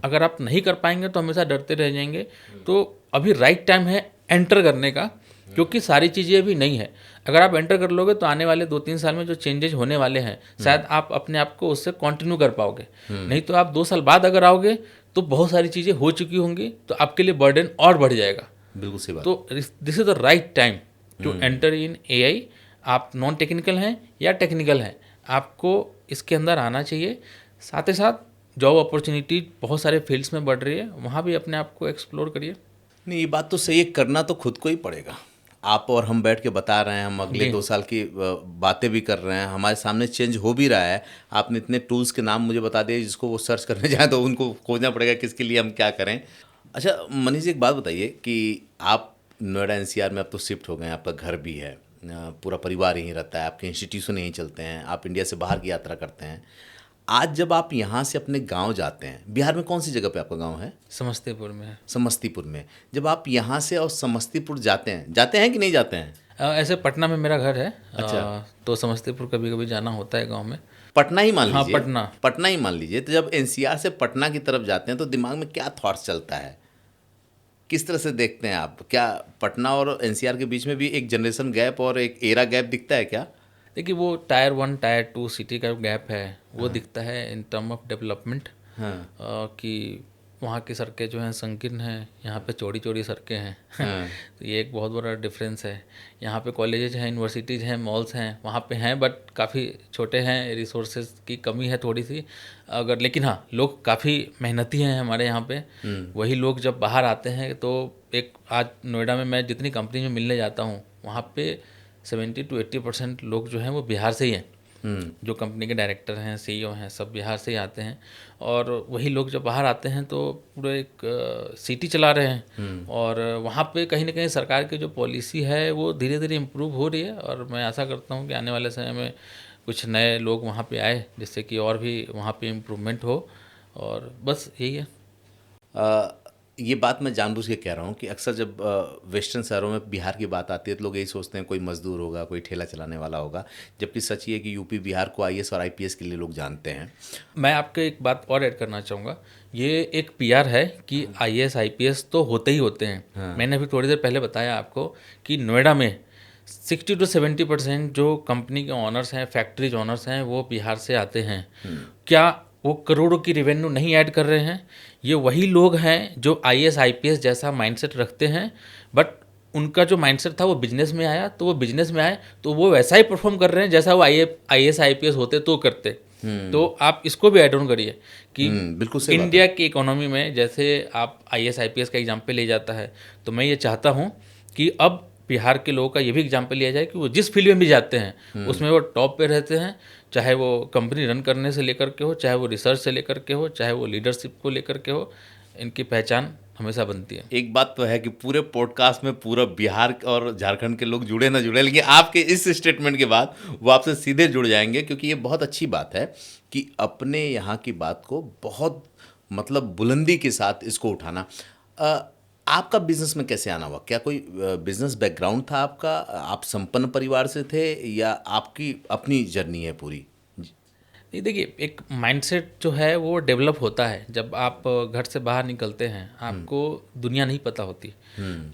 अगर आप नहीं कर पाएंगे तो हमेशा डरते रह जाएंगे। तो अभी राइट टाइम है एंटर करने का, क्योंकि सारी चीज़ें अभी नहीं है। अगर आप एंटर कर लोगे तो आने वाले 2-3 साल में जो चेंजेस होने वाले हैं शायद आप अपने आप को उससे कंटिन्यू कर पाओगे। नहीं तो आप 2 साल बाद अगर आओगे तो बहुत सारी चीज़ें हो चुकी होंगी, तो आपके लिए बर्डन और बढ़ जाएगा। बिल्कुल सही बात। तो this is the right time to enter in AI. आप नॉन टेक्निकल हैं या टेक्निकल हैं, आपको इसके अंदर आना चाहिए। साथ ही साथ जॉब अपॉर्चुनिटी बहुत सारे फील्ड्स में बढ़ रही है, वहाँ भी अपने आप को एक्सप्लोर करिए। नहीं, ये बात तो सही है, करना तो खुद को ही पड़ेगा। आप और हम बैठ के बता रहे हैं, हम अगले 2 साल की बातें भी कर रहे हैं, हमारे सामने चेंज हो भी रहा है। आपने इतने टूल्स के नाम मुझे बता दिए, जिसको वो सर्च करने जाए तो उनको खोजना पड़ेगा किसके लिए हम क्या करें। अच्छा मनीष जी, एक बात बताइए कि आप नोएडा एनसीआर में अब तो शिफ्ट हो गए हैं, आपका घर भी है, पूरा परिवार यहीं रहता है, आपके इंस्टीट्यूशन यहीं चलते हैं, आप इंडिया से बाहर की यात्रा करते हैं। आज जब आप यहाँ से अपने गांव जाते हैं, बिहार में कौन सी जगह पे आपका गांव है? समस्तीपुर में है। समस्तीपुर में। जब आप यहाँ से और समस्तीपुर जाते हैं कि नहीं जाते हैं? ऐसे पटना में मेरा घर है। अच्छा। तो समस्तीपुर कभी कभी जाना होता है गांव में। पटना ही मान हाँ, लीजिए। पटना ही मान लीजिए। तो जब एनसीआर से पटना की तरफ जाते हैं तो दिमाग में क्या थॉट्स चलता है, किस तरह से देखते हैं आप? क्या पटना और एनसीआर के बीच में भी एक जनरेशन गैप और एक एरा गैप दिखता है क्या? देखिए, वो टायर 1 टायर 2 सिटी का गैप है, वो दिखता है इन टर्म ऑफ डेवलपमेंट। कि वहाँ की सड़कें जो हैं संकीर्ण हैं, यहाँ पे चौड़ी चौड़ी सड़कें हैं। तो ये एक बहुत बड़ा डिफरेंस है। यहाँ पे कॉलेजेज हैं, यूनिवर्सिटीज़ हैं, मॉल्स हैं, वहाँ पे हैं बट काफ़ी छोटे हैं, रिसोर्सेज की कमी है थोड़ी सी। अगर लेकिन हाँ, लोग काफ़ी मेहनती हैं हमारे यहाँ पे। वही लोग जब बाहर आते हैं तो एक आज नोएडा में मैं जितनी कंपनी में मिलने जाता हूँ, वहाँ पे 70 to 80% लोग जो हैं वो बिहार से ही हैं। जो कंपनी के डायरेक्टर हैं, सीईओ हैं, सब बिहार से ही आते हैं। और वही लोग जब बाहर आते हैं तो पूरे एक सिटी चला रहे हैं। और वहाँ पे कहीं ना कहीं सरकार की जो पॉलिसी है वो धीरे धीरे इम्प्रूव हो रही है, और मैं आशा करता हूँ कि आने वाले समय में कुछ नए लोग वहाँ पे आए जिससे कि और भी वहाँ पे इम्प्रूवमेंट हो। और बस यही है। ये बात मैं जानबूझ के कह रहा हूँ कि अक्सर जब वेस्टर्न शहरों में बिहार की बात आती है तो लोग यही सोचते हैं कोई मजदूर होगा, कोई ठेला चलाने वाला होगा, जबकि सच ये है कि यूपी बिहार को आईएएस और आईपीएस के लिए लोग जानते हैं। मैं आपको एक बात और ऐड करना चाहूँगा। ये एक पीआर है कि आईएएस आईपीएस तो होते ही होते हैं। मैंने अभी थोड़ी देर पहले बताया आपको कि नोएडा में 60 to 70% जो कंपनी के ऑनर्स हैं, फैक्ट्रीज ऑनर्स हैं, वो बिहार से आते हैं। क्या वो करोड़ों की रेवेन्यू नहीं ऐड कर रहे हैं? ये वही लोग हैं जो आईएएस आईपीएस जैसा माइंडसेट रखते हैं, बट उनका जो माइंडसेट था वो बिजनेस में आया, तो वो बिजनेस में आए तो वो वैसा ही परफॉर्म कर रहे हैं जैसा वो आईएएस आईपीएस होते तो करते। तो आप इसको भी ऐड ऑन करिए कि बिल्कुल सही बात इंडिया की इकोनॉमी में जैसे आप आईएएस आईपीएस का एग्जाम्पल ले जाता है, तो मैं ये चाहता हूँ कि अब बिहार के लोगों का ये भी एग्जाम्पल लिया जाए कि वो जिस फील्ड में भी जाते हैं उसमें वो टॉप पे रहते हैं, चाहे वो कंपनी रन करने से लेकर के हो, चाहे वो रिसर्च से लेकर के हो, चाहे वो लीडरशिप को लेकर के हो। इनकी पहचान हमेशा बनती है। एक बात तो है कि पूरे पॉडकास्ट में पूरा बिहार और झारखंड के लोग जुड़े ना जुड़े, लेकिन आपके इस स्टेटमेंट के बाद वो आपसे सीधे जुड़ जाएंगे, क्योंकि ये बहुत अच्छी बात है कि अपने यहाँ की बात को बहुत मतलब बुलंदी के साथ इसको उठाना। आपका बिजनेस में कैसे आना हुआ? क्या कोई बिजनेस बैकग्राउंड था आपका? आप संपन्न परिवार से थे या आपकी अपनी जर्नी है पूरी? नहीं, देखिए, एक माइंडसेट जो है वो डेवलप होता है जब आप घर से बाहर निकलते हैं। आपको दुनिया नहीं पता होती।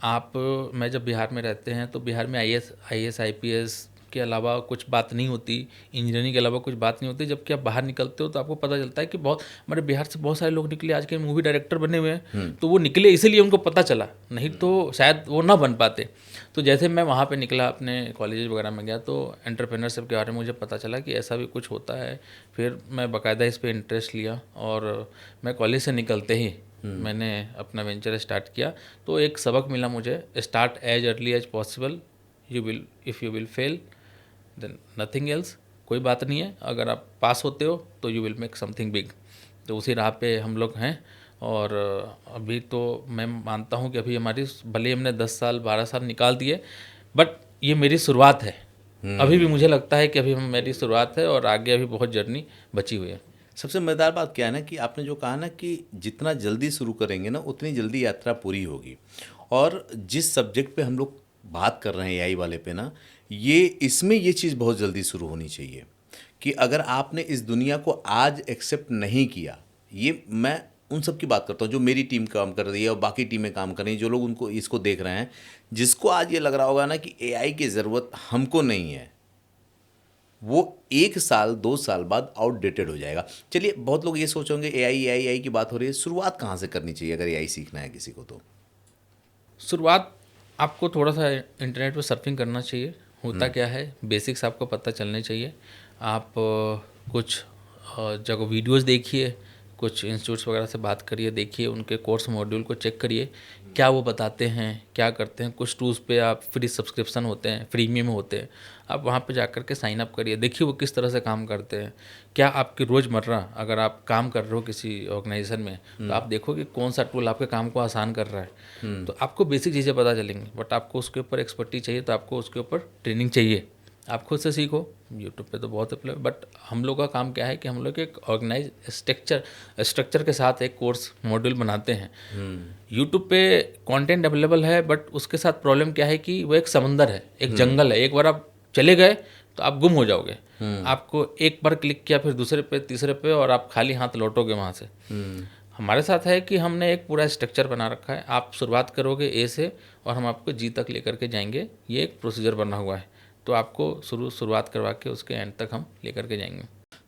आप मैं जब बिहार में रहते हैं तो बिहार में आईएएस आईपीएस के अलावा कुछ बात नहीं होती, इंजीनियरिंग के अलावा कुछ बात नहीं होती। जबकि आप बाहर निकलते हो तो आपको पता चलता है कि बहुत हमारे बिहार से बहुत सारे लोग निकले आज के मूवी डायरेक्टर बने हुए हैं। तो वो निकले इसीलिए उनको पता चला, नहीं तो शायद वो ना बन पाते। तो जैसे मैं वहाँ पे निकला, अपने कॉलेज वगैरह में गया, तो एंटरप्रेन्योरशिप के बारे में मुझे पता चला कि ऐसा भी कुछ होता है। फिर मैं बाकायदा इस पर इंटरेस्ट लिया और मैं कॉलेज से निकलते ही मैंने अपना वेंचर स्टार्ट किया। तो एक सबक मिला मुझे, start as early as possible, if you will fail then nothing else. कोई बात नहीं है, अगर आप पास होते हो तो you will make something big. तो उसी राह पे हम लोग हैं। और अभी तो मैं मानता हूँ कि अभी हमारी भले ही हमने 10 साल 12 साल निकाल दिए, बट ये मेरी शुरुआत है। अभी भी मुझे लगता है कि अभी मेरी शुरुआत है और आगे अभी बहुत जर्नी बची हुई है। सबसे मज़ेदार बात क्या है ना कि आपने जो कहा ना कि जितना जल्दी शुरू करेंगे ना उतनी जल्दी यात्रा पूरी होगी। और जिस सब्जेक्ट पे हम लोग बात कर रहे हैं एआई वाले पे ना, इसमें ये चीज़ बहुत जल्दी शुरू होनी चाहिए कि अगर आपने इस दुनिया को आज एक्सेप्ट नहीं किया, ये मैं उन सब की बात करता हूँ जो मेरी टीम काम कर रही है और बाकी टीमें काम कर रही हैं, जो लोग उनको इसको देख रहे हैं, जिसको आज ये लग रहा होगा ना कि एआई की ज़रूरत हमको नहीं है, वो 1 साल 2 साल बाद आउटडेटेड हो जाएगा। चलिए, बहुत लोग ये सोचेंगे एआई एआई एआई की बात हो रही है, शुरुआत कहाँ से करनी चाहिए अगर एआई सीखना है किसी को तो? शुरुआत आपको थोड़ा सा इंटरनेट पे सर्फिंग करना चाहिए। होता क्या है, बेसिक्स आपको पता चलने चाहिए। आप कुछ जगह वीडियोस देखिए, कुछ इंस्टीट्यूट्स वगैरह से बात करिए, देखिए उनके कोर्स मॉड्यूल को चेक करिए, क्या वो बताते हैं, क्या करते हैं। कुछ टूल्स पे आप फ्री सब्सक्रिप्शन होते हैं, फ्रीमियम होते हैं, आप वहाँ पे जाकर के साइन अप करिए, देखिए वो किस तरह से काम करते हैं। क्या आपकी रोज़मर्रा अगर आप काम कर रहे हो किसी ऑर्गेनाइजेशन में, तो आप देखो कि कौन सा टूल आपके काम को आसान कर रहा है। तो आपको बेसिक चीज़ें पता चलेंगी, बट आपको उसके ऊपर एक्सपर्टीज चाहिए, तो आपको उसके ऊपर ट्रेनिंग चाहिए। आप खुद से सीखो, यूट्यूब पे तो बहुत उपलब्ध। बट हम लोग का काम क्या है कि हम लोग एक ऑर्गेनाइज स्ट्रक्चर के साथ एक कोर्स मॉड्यूल बनाते हैं। यूट्यूब पे कंटेंट अवेलेबल है, बट उसके साथ प्रॉब्लम क्या है कि वो एक समंदर है, एक जंगल है। एक बार आप चले गए तो आप गुम हो जाओगे। आपको एक बार क्लिक किया, फिर दूसरे पे, तीसरे पे, और आप खाली हाथ लौटोगे वहाँ से। हमारे साथ है कि हमने एक पूरा स्ट्रक्चर बना रखा है। आप शुरुआत करोगे ए से और हम आपको जी तक लेकर के जाएंगे। ये एक प्रोसीजर बना हुआ है, तो आपको शुरुआत करवा के उसके एंड तक हम लेकर के जाएंगे।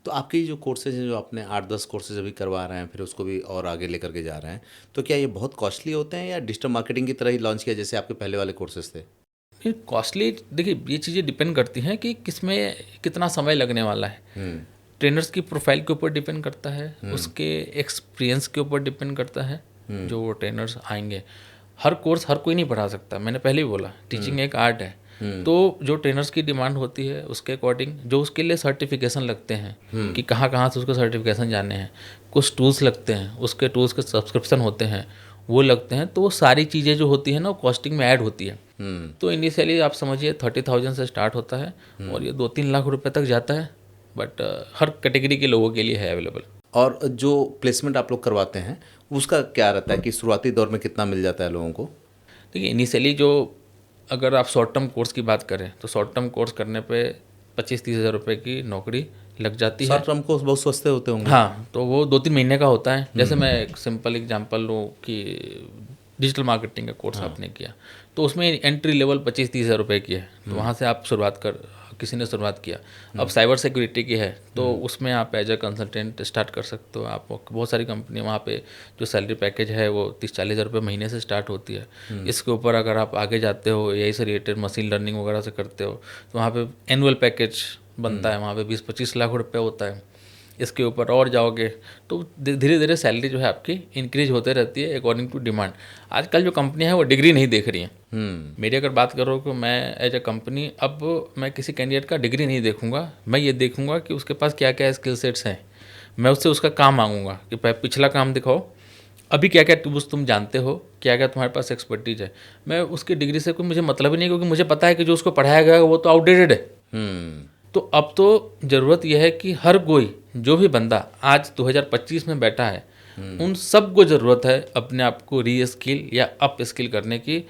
तो आपके जो कोर्सेज हैं, जो आपने 8-10 कोर्सेज अभी करवा रहे हैं, फिर उसको भी और आगे लेकर के जा रहे हैं, तो क्या ये बहुत कॉस्टली होते हैं या डिजिटल मार्केटिंग की तरह ही लॉन्च किया जैसे आपके पहले वाले कोर्सेज थे? फिर कॉस्टली, देखिए ये चीज़ें डिपेंड करती हैं कि किसमें कितना समय लगने वाला है। ट्रेनर्स की प्रोफाइल के ऊपर डिपेंड करता है, उसके एक्सपीरियंस के ऊपर डिपेंड करता है। जो वो ट्रेनर्स आएंगे, हर कोर्स हर कोई नहीं पढ़ा सकता। मैंने पहले ही बोला, टीचिंग एक आर्ट है। तो जो ट्रेनर्स की डिमांड होती है उसके अकॉर्डिंग, जो उसके लिए सर्टिफिकेशन लगते हैं कि कहाँ कहाँ से उसको सर्टिफिकेशन जाने हैं, कुछ टूल्स लगते हैं, उसके टूल्स के सब्सक्रिप्शन होते हैं, वो लगते हैं। तो वो सारी चीज़ें जो होती हैं ना, वो कॉस्टिंग में ऐड होती है। तो इनिशियली आप समझिए 30,000 से स्टार्ट होता है और ये 2-3 लाख रुपए तक जाता है। बट हर कैटेगरी के लोगों के लिए है अवेलेबल। और जो प्लेसमेंट आप लोग करवाते हैं उसका क्या रहता है कि शुरुआती दौर में कितना मिल जाता है लोगों को? देखिए इनिशियली जो, अगर आप शॉर्ट टर्म कोर्स की बात करें तो शॉर्ट टर्म कोर्स करने पे 25-30 हज़ार रुपये की नौकरी लग जाती है। शॉर्ट टर्म कोर्स बहुत सस्ते होते होंगे। हाँ, तो वो 2-3 महीने का होता है। जैसे मैं एक सिंपल एग्जांपल लूँ कि डिजिटल मार्केटिंग का कोर्स आपने किया, तो उसमें एंट्री लेवल 25-30 हज़ार रुपये की है। तो वहाँ से आप किसी ने शुरुआत किया। अब साइबर सिक्योरिटी की है, तो उसमें आप एज ए कंसल्टेंट स्टार्ट कर सकते हो। आप बहुत सारी कंपनी वहाँ पे जो सैलरी पैकेज है वो 30-40 हज़ार रुपये महीने से स्टार्ट होती है। इसके ऊपर अगर आप आगे जाते हो, एआई से रिलेटेड मशीन लर्निंग वगैरह से करते हो, तो वहाँ पे एनुअल पैकेज बनता है, वहाँ पे 20-25 लाख रुपये होता है। इसके ऊपर और जाओगे तो धीरे धीरे सैलरी जो है आपकी इंक्रीज होते रहती है अकॉर्डिंग टू डिमांड। आजकल जो कंपनियां हैं वो डिग्री नहीं देख रही हैं। मेरी अगर बात करो कि मैं एज ए कंपनी, अब मैं किसी कैंडिडेट का डिग्री नहीं देखूंगा, मैं ये देखूंगा कि उसके पास क्या क्या स्किल सेट्स हैं। मैं उससे उसका काम मांगूंगा कि पिछला काम दिखाओ, अभी क्या क्या टूल्स तुम जानते हो, क्या क्या तुम्हारे पास एक्सपर्टीज है। मैं उसकी डिग्री से कोई मुझे मतलब ही नहीं, क्योंकि मुझे पता है कि जो उसको पढ़ाया गया है वो तो आउटडेटेड है। तो अब तो ज़रूरत यह है कि हर कोई, जो भी बंदा आज 2025 में बैठा है, उन सब को ज़रूरत है अपने आप को री स्किल या अप स्किल करने की।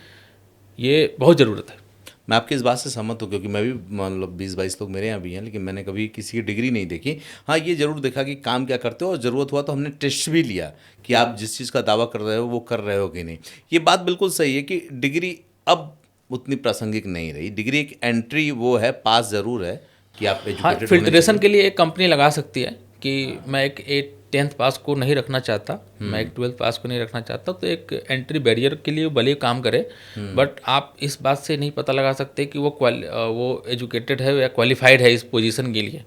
ये बहुत ज़रूरत है। मैं आपकी इस बात से सहमत हूँ, क्योंकि मैं भी मतलब 20-22 लोग मेरे यहाँ भी हैं, लेकिन मैंने कभी किसी की डिग्री नहीं देखी। हाँ, ये ज़रूर देखा कि काम क्या करते हो, और ज़रूरत हुआ तो हमने टेस्ट भी लिया कि आप जिस चीज़ का दावा कर रहे हो वो कर रहे हो कि नहीं। ये बात बिल्कुल सही है कि डिग्री अब उतनी प्रासंगिक नहीं रही। डिग्री एक एंट्री वो है, पास ज़रूर है कि आप हाँ, एजुकेटेड फिल्ट्रेशन के लिए एक कंपनी लगा सकती है कि मैं एक 10th पास को नहीं रखना चाहता, मैं एक 12th पास को नहीं रखना चाहता, तो एक एंट्री बैरियर के लिए भले काम करे। बट आप इस बात से नहीं पता लगा सकते कि वो एजुकेटेड है या क्वालिफाइड है इस पोजीशन के लिए।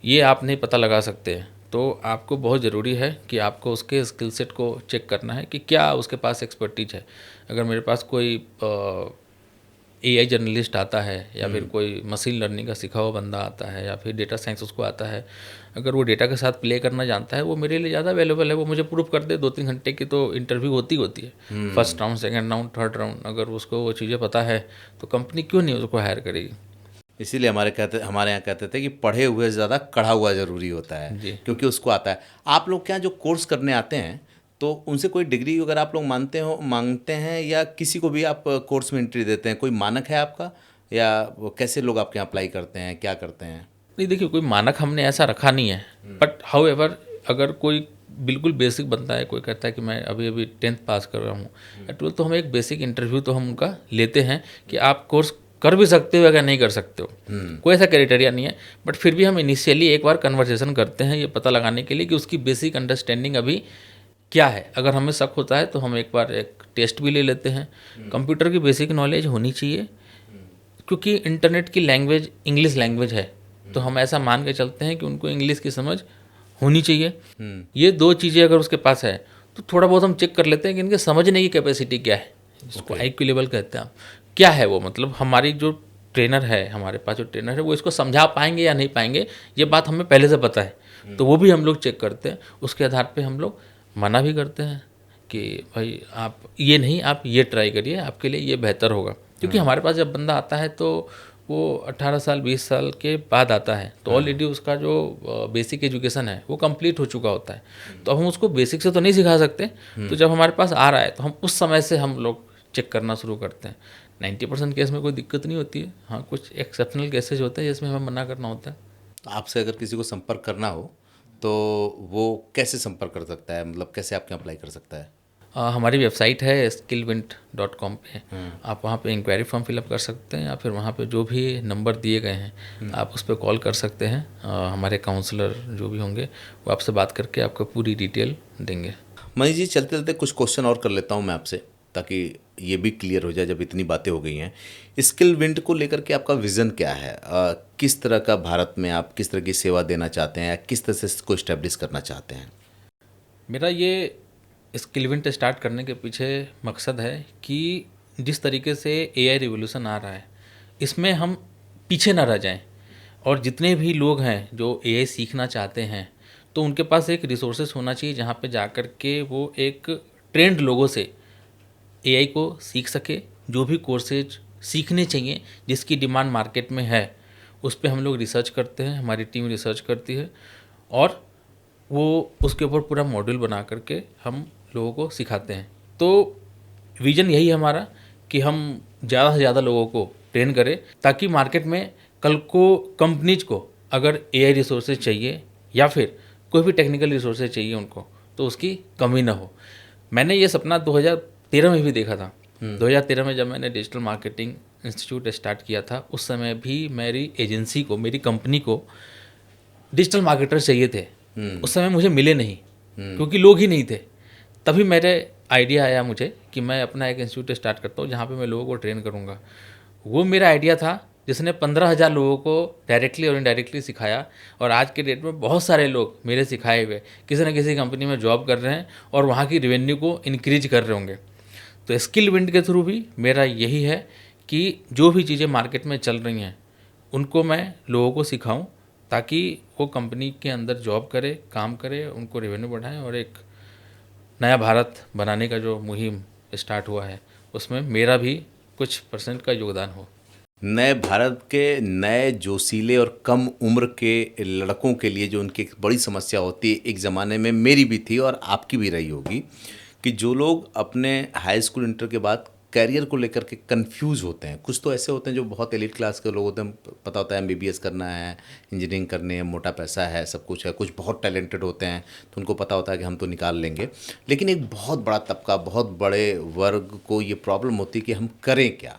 ये आप नहीं पता लगा सकते हैं। तो आपको बहुत ज़रूरी है कि आपको उसके स्किल सेट को चेक करना है कि क्या उसके पास एक्सपर्टीज है। अगर मेरे पास कोई एआई जर्नलिस्ट आता है, या फिर कोई मशीन लर्निंग का सीखा हुआ बंदा आता है, या फिर डेटा साइंस उसको आता है, अगर वो डेटा के साथ प्ले करना जानता है, वो मेरे लिए ज़्यादा अवेलेबल है। वो मुझे प्रूफ कर दे, 2-3 घंटे की तो इंटरव्यू होती है। First round, second round, third round, अगर उसको वो चीज़ें पता है तो कंपनी क्यों नहीं उसको हायर करेगी। इसीलिए हमारे यहाँ कहते थे कि पढ़े हुए से ज़्यादा कढ़ा हुआ ज़रूरी होता है, क्योंकि उसको आता है। आप लोग क्या जो कोर्स करने आते हैं, तो उनसे कोई डिग्री अगर आप लोग मांगते हैं, या किसी को भी आप कोर्स में एंट्री देते हैं, कोई मानक है आपका, या कैसे लोग आपके यहाँ अप्लाई करते हैं, क्या करते हैं? नहीं, देखिए कोई मानक हमने ऐसा रखा नहीं है। बट हाउएवर अगर कोई बिल्कुल बेसिक बनता है। कोई कहता है कि मैं अभी अभी 10th पास कर रहा हूँ या 12th, तो हम एक बेसिक इंटरव्यू तो हम उनका लेते हैं कि आप कोर्स कर भी सकते हो या नहीं कर सकते हो। कोई ऐसा क्राइटेरिया नहीं है, बट फिर भी हम इनिशियली एक बार कन्वर्सेशन करते हैं ये पता लगाने के लिए कि उसकी बेसिक अंडरस्टैंडिंग अभी क्या है। अगर हमें शक होता है तो हम एक बार एक टेस्ट भी ले लेते हैं। कंप्यूटर की बेसिक नॉलेज होनी चाहिए, क्योंकि इंटरनेट की लैंग्वेज इंग्लिश लैंग्वेज है, तो हम ऐसा मान के चलते हैं कि उनको इंग्लिश की समझ होनी चाहिए। ये 2 चीज़ें अगर उसके पास है तो थोड़ा बहुत हम चेक कर लेते हैं कि इनके समझने की कैपेसिटी क्या है, जिसको IQ लेवल कहते हैं। क्या है वो, मतलब हमारी जो ट्रेनर है, हमारे पास जो ट्रेनर है वो इसको समझा पाएंगे या नहीं पाएंगे, ये बात हमें पहले से पता है, तो वो भी हम लोग चेक करते हैं। उसके आधार पे हम लोग मना भी करते हैं कि भाई आप ये नहीं, आप ये ट्राई करिए, आपके लिए ये बेहतर होगा। क्योंकि हमारे पास जब बंदा आता है तो वो 18 साल 20 साल के बाद आता है, तो ऑलरेडी उसका जो बेसिक एजुकेशन है वो कंप्लीट हो चुका होता है। तो अब हम उसको बेसिक से तो नहीं सिखा सकते, तो जब हमारे पास आ रहा है तो हम उस समय से हम लोग चेक करना शुरू करते हैं। 90% केस में कोई दिक्कत नहीं होती है। हाँ, कुछ एक्सेप्शनल केसेज होते हैं जिसमें हमें मना करना होता है। तो आपसे अगर किसी को संपर्क करना हो तो वो कैसे संपर्क कर सकता है, मतलब कैसे आपके अप्लाई कर सकता है? हमारी वेबसाइट है skillvint.com पे, आप वहाँ पे इंक्वायरी फॉर्म फिलअप कर सकते हैं, या फिर वहाँ पे जो भी नंबर दिए गए हैं आप उस पर कॉल कर सकते हैं। हमारे काउंसलर जो भी होंगे वो आपसे बात करके आपको पूरी डिटेल देंगे। मनीष जी, चलते चलते कुछ क्वेश्चन और कर लेता हूँ मैं आपसे, ताकि ये भी क्लियर हो जाए जब इतनी बातें हो गई हैं। स्किल विंट को लेकर के आपका विज़न क्या है? किस तरह का भारत में आप किस तरह की सेवा देना चाहते हैं, या किस तरह से इसको इस्टेब्लिश करना चाहते हैं? मेरा ये स्किलविंट स्टार्ट करने के पीछे मकसद है कि जिस तरीके से AI रिवोल्यूशन आ रहा है, इसमें हम पीछे ना रह जाएं। और जितने भी लोग हैं जो AI सीखना चाहते हैं, तो उनके पास एक रिसोर्सेस होना चाहिए जहाँ पे जा कर के वो एक ट्रेंड लोगों से AI को सीख सके। जो भी कोर्सेज सीखने चाहिए जिसकी डिमांड मार्केट में है, उस पर हम लोग रिसर्च करते हैं, हमारी टीम रिसर्च करती है, और वो उसके ऊपर पूरा मॉड्यूल बना करके हम लोगों को सिखाते हैं। तो विज़न यही है हमारा कि हम ज़्यादा से ज़्यादा लोगों को ट्रेन करें, ताकि मार्केट में कल को कंपनीज को अगर AI रिसोर्सेज चाहिए या फिर कोई भी टेक्निकल रिसोर्सेज चाहिए उनको, तो उसकी कमी ना हो। मैंने ये सपना 2013 में भी देखा था। 2013 में जब मैंने डिजिटल मार्केटिंग इंस्टीट्यूट स्टार्ट किया था, उस समय भी मेरी एजेंसी को, मेरी कंपनी को डिजिटल मार्केटर चाहिए थे। उस समय मुझे मिले नहीं, क्योंकि लोग ही नहीं थे। तभी मेरे आइडिया आया मुझे कि मैं अपना एक इंस्टीट्यूट स्टार्ट करता हूँ जहाँ पे मैं लोगों को ट्रेन करूँगा। वो मेरा आइडिया था जिसने 15,000 लोगों को डायरेक्टली और इनडायरेक्टली सिखाया, और आज के डेट में बहुत सारे लोग मेरे सिखाए हुए किसी न किसी कंपनी में जॉब कर रहे हैं और वहाँ की रेवेन्यू को इंक्रीज कर रहे होंगे। तो स्किल विंड के थ्रू भी मेरा यही है कि जो भी चीज़ें मार्केट में चल रही हैं उनको मैं लोगों को सिखाऊं, ताकि वो कंपनी के अंदर जॉब करे, काम करे, उनको रेवेन्यू बढ़ाएं, और एक नया भारत बनाने का जो मुहिम स्टार्ट हुआ है उसमें मेरा भी कुछ % का योगदान हो। नए भारत के नए जोशीले और कम उम्र के लड़कों के लिए जो उनकी एक बड़ी समस्या होती है, एक ज़माने में मेरी भी थी और आपकी भी रही होगी, कि जो लोग अपने हाई स्कूल इंटर के बाद कैरियर को लेकर के कंफ्यूज होते हैं। कुछ तो ऐसे होते हैं जो बहुत एलिट क्लास के लोग होते हैं, पता होता है MBBS करना है, इंजीनियरिंग करनी है, मोटा पैसा है, सब कुछ है। कुछ बहुत टैलेंटेड होते हैं तो उनको पता होता है कि हम तो निकाल लेंगे। लेकिन एक बहुत बड़ा तबका, बहुत बड़े वर्ग को ये प्रॉब्लम होती है कि हम करें क्या।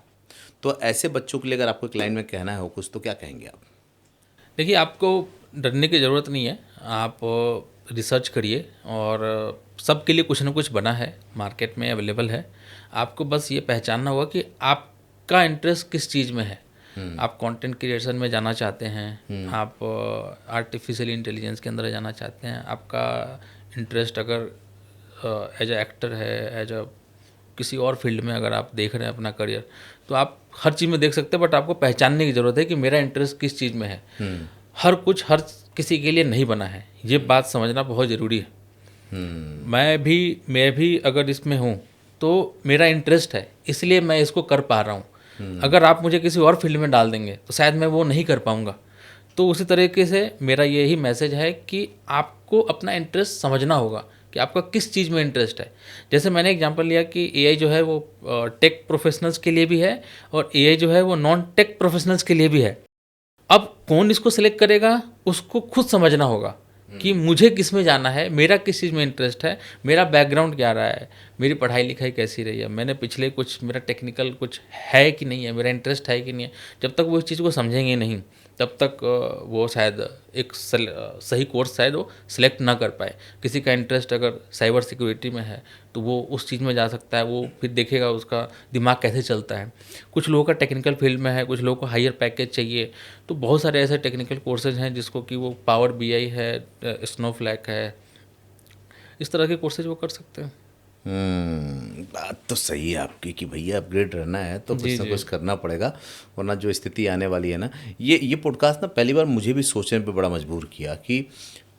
तो ऐसे बच्चों के लिए अगर आपको एक लाइन में कहना हो कुछ, तो क्या कहेंगे आप? देखिए, आपको डरने की ज़रूरत नहीं है। आप रिसर्च करिए, और सबके लिए कुछ ना कुछ बना है, मार्केट में अवेलेबल है। आपको बस ये पहचानना होगा कि आपका इंटरेस्ट किस चीज़ में है। आप कंटेंट क्रिएशन में जाना चाहते हैं, आप आर्टिफिशियल इंटेलिजेंस के अंदर जाना चाहते हैं, आपका इंटरेस्ट अगर एज अ एक्टर है, एज अ किसी और फील्ड में अगर आप देख रहे हैं अपना करियर, तो आप हर चीज़ में देख सकते हैं। बट आपको पहचानने की ज़रूरत है कि मेरा इंटरेस्ट किस चीज़ में है। हर कुछ हर किसी के लिए नहीं बना है, ये बात समझना बहुत ज़रूरी है। मैं भी अगर इसमें हूँ तो मेरा इंटरेस्ट है, इसलिए मैं इसको कर पा रहा हूँ। अगर आप मुझे किसी और फील्ड में डाल देंगे तो शायद मैं वो नहीं कर पाऊँगा। तो उसी तरीके से मेरा यही मैसेज है कि आपको अपना इंटरेस्ट समझना होगा कि आपका किस चीज़ में इंटरेस्ट है। जैसे मैंने एग्जांपल लिया कि AI जो है वो टेक प्रोफेशनल्स के लिए भी है, और AI जो है वो नॉन टेक प्रोफेशनल्स के लिए भी है। अब कौन इसको सिलेक्ट करेगा उसको खुद समझना होगा कि मुझे किस में जाना है, मेरा किस चीज़ में इंटरेस्ट है, मेरा बैकग्राउंड क्या रहा है, मेरी पढ़ाई लिखाई कैसी रही है, मैंने पिछले कुछ मेरा टेक्निकल कुछ है कि नहीं है, मेरा इंटरेस्ट है कि नहीं है। जब तक वो इस चीज़ को समझेंगे नहीं तब तक वो शायद एक सही कोर्स शायद वो सिलेक्ट ना कर पाए। किसी का इंटरेस्ट अगर साइबर सिक्योरिटी में है तो वो उस चीज़ में जा सकता है, वो फिर देखेगा उसका दिमाग कैसे चलता है। कुछ लोगों का टेक्निकल फील्ड में है, कुछ लोगों को हायर पैकेज चाहिए, तो बहुत सारे ऐसे टेक्निकल कोर्सेज हैं जिसको कि वो पावर बीआई है, स्नोफ्लैक है, इस तरह के कोर्सेज वो कर सकते हैं। बात तो सही है आपकी कि भैया अपग्रेड रहना है तो कुछ ना कुछ करना पड़ेगा, वरना जो स्थिति आने वाली है ना, ये पॉडकास्ट ना पहली बार मुझे भी सोचने पे बड़ा मजबूर किया कि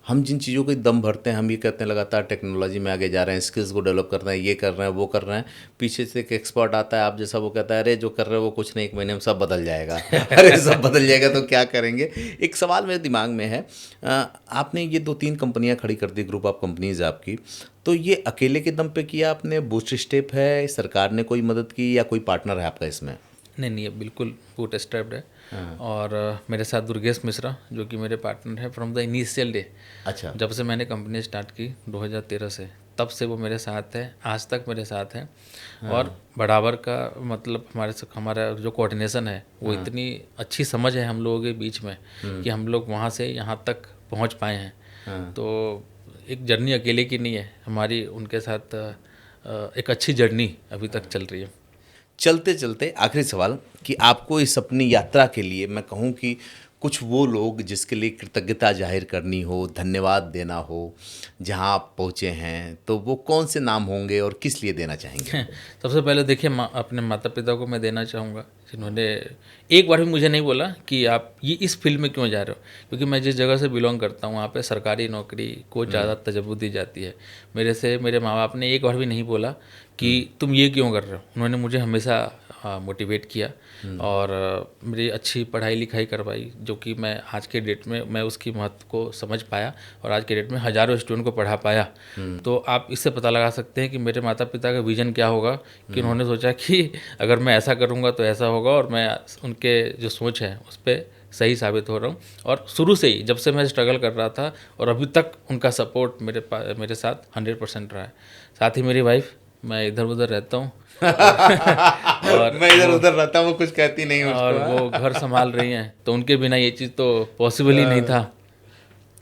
हम जिन चीज़ों को दम भरते हैं, हम ये कहते हैं लगातार टेक्नोलॉजी में आगे जा रहे हैं, स्किल्स को डेवलप कर रहे हैं, ये कर रहे हैं, वो कर रहे हैं, पीछे से एक एक्सपर्ट आता है आप जैसा, वो कहता है अरे जो कर रहे हो वो कुछ नहीं, 1 महीने में सब बदल जाएगा। अरे सब बदल जाएगा तो क्या करेंगे। एक सवाल मेरे दिमाग में है, आपने ये 2-3 कंपनियां खड़ी कर दी, ग्रुप ऑफ कंपनीज आपकी, तो ये अकेले के दम पे किया आपने, बूस्ट स्टेप है, सरकार ने कोई मदद की या कोई पार्टनर है आपका इसमें? नहीं, ये बिल्कुल बूट स्ट्रैप्ड है। और मेरे साथ दुर्गेश मिश्रा जो कि मेरे पार्टनर है फ्रॉम द इनिशियल डे। अच्छा। जब से मैंने कंपनी स्टार्ट की 2013 से, तब से वो मेरे साथ है, आज तक मेरे साथ है। और बराबर का मतलब हमारा जो कोऑर्डिनेशन है वो इतनी अच्छी समझ है हम लोगों के बीच में कि हम लोग वहाँ से यहाँ तक पहुँच पाए हैं। तो एक जर्नी अकेले की नहीं है हमारी, उनके साथ एक अच्छी जर्नी अभी तक चल रही है। चलते चलते आखिरी सवाल कि आपको इस अपनी यात्रा के लिए मैं कहूँ कि कुछ वो लोग जिसके लिए कृतज्ञता जाहिर करनी हो, धन्यवाद देना हो, जहाँ आप पहुँचे हैं, तो वो कौन से नाम होंगे और किस लिए देना चाहेंगे? सबसे पहले देखिए अपने माता पिता को मैं देना चाहूँगा, जिन्होंने एक बार भी मुझे नहीं बोला कि आप ये इस फील्ड में क्यों जा रहे हो, क्योंकि मैं जिस जगह से बिलोंग करता हूँ वहाँ पे सरकारी नौकरी को ज़्यादा तवज्जो दी जाती है। मेरे माँ बाप ने एक बार भी नहीं बोला कि तुम ये क्यों कर रहे हो। उन्होंने मुझे हमेशा मोटिवेट किया और मेरी अच्छी पढ़ाई लिखाई करवाई, जो कि मैं आज के डेट में मैं उसकी महत्व को समझ पाया और आज के डेट में हज़ारों स्टूडेंट को पढ़ा पाया। तो आप इससे पता लगा सकते हैं कि मेरे माता पिता का विज़न क्या होगा, कि उन्होंने सोचा कि अगर मैं ऐसा करूँगा तो ऐसा होगा, और मैं उनके जो सोच है उस पर सही साबित हो रहा हूँ। और शुरू से ही जब से मैं स्ट्रगल कर रहा था और अभी तक उनका सपोर्ट मेरे साथ 100% रहा है। साथ ही मेरी वाइफ, मैं इधर उधर रहता हूँ और मैं इधर उधर रहता हूँ, कुछ कहती नहीं हूँ और वो घर संभाल रही हैं, तो उनके बिना ये चीज़ तो पॉसिबल ही नहीं था।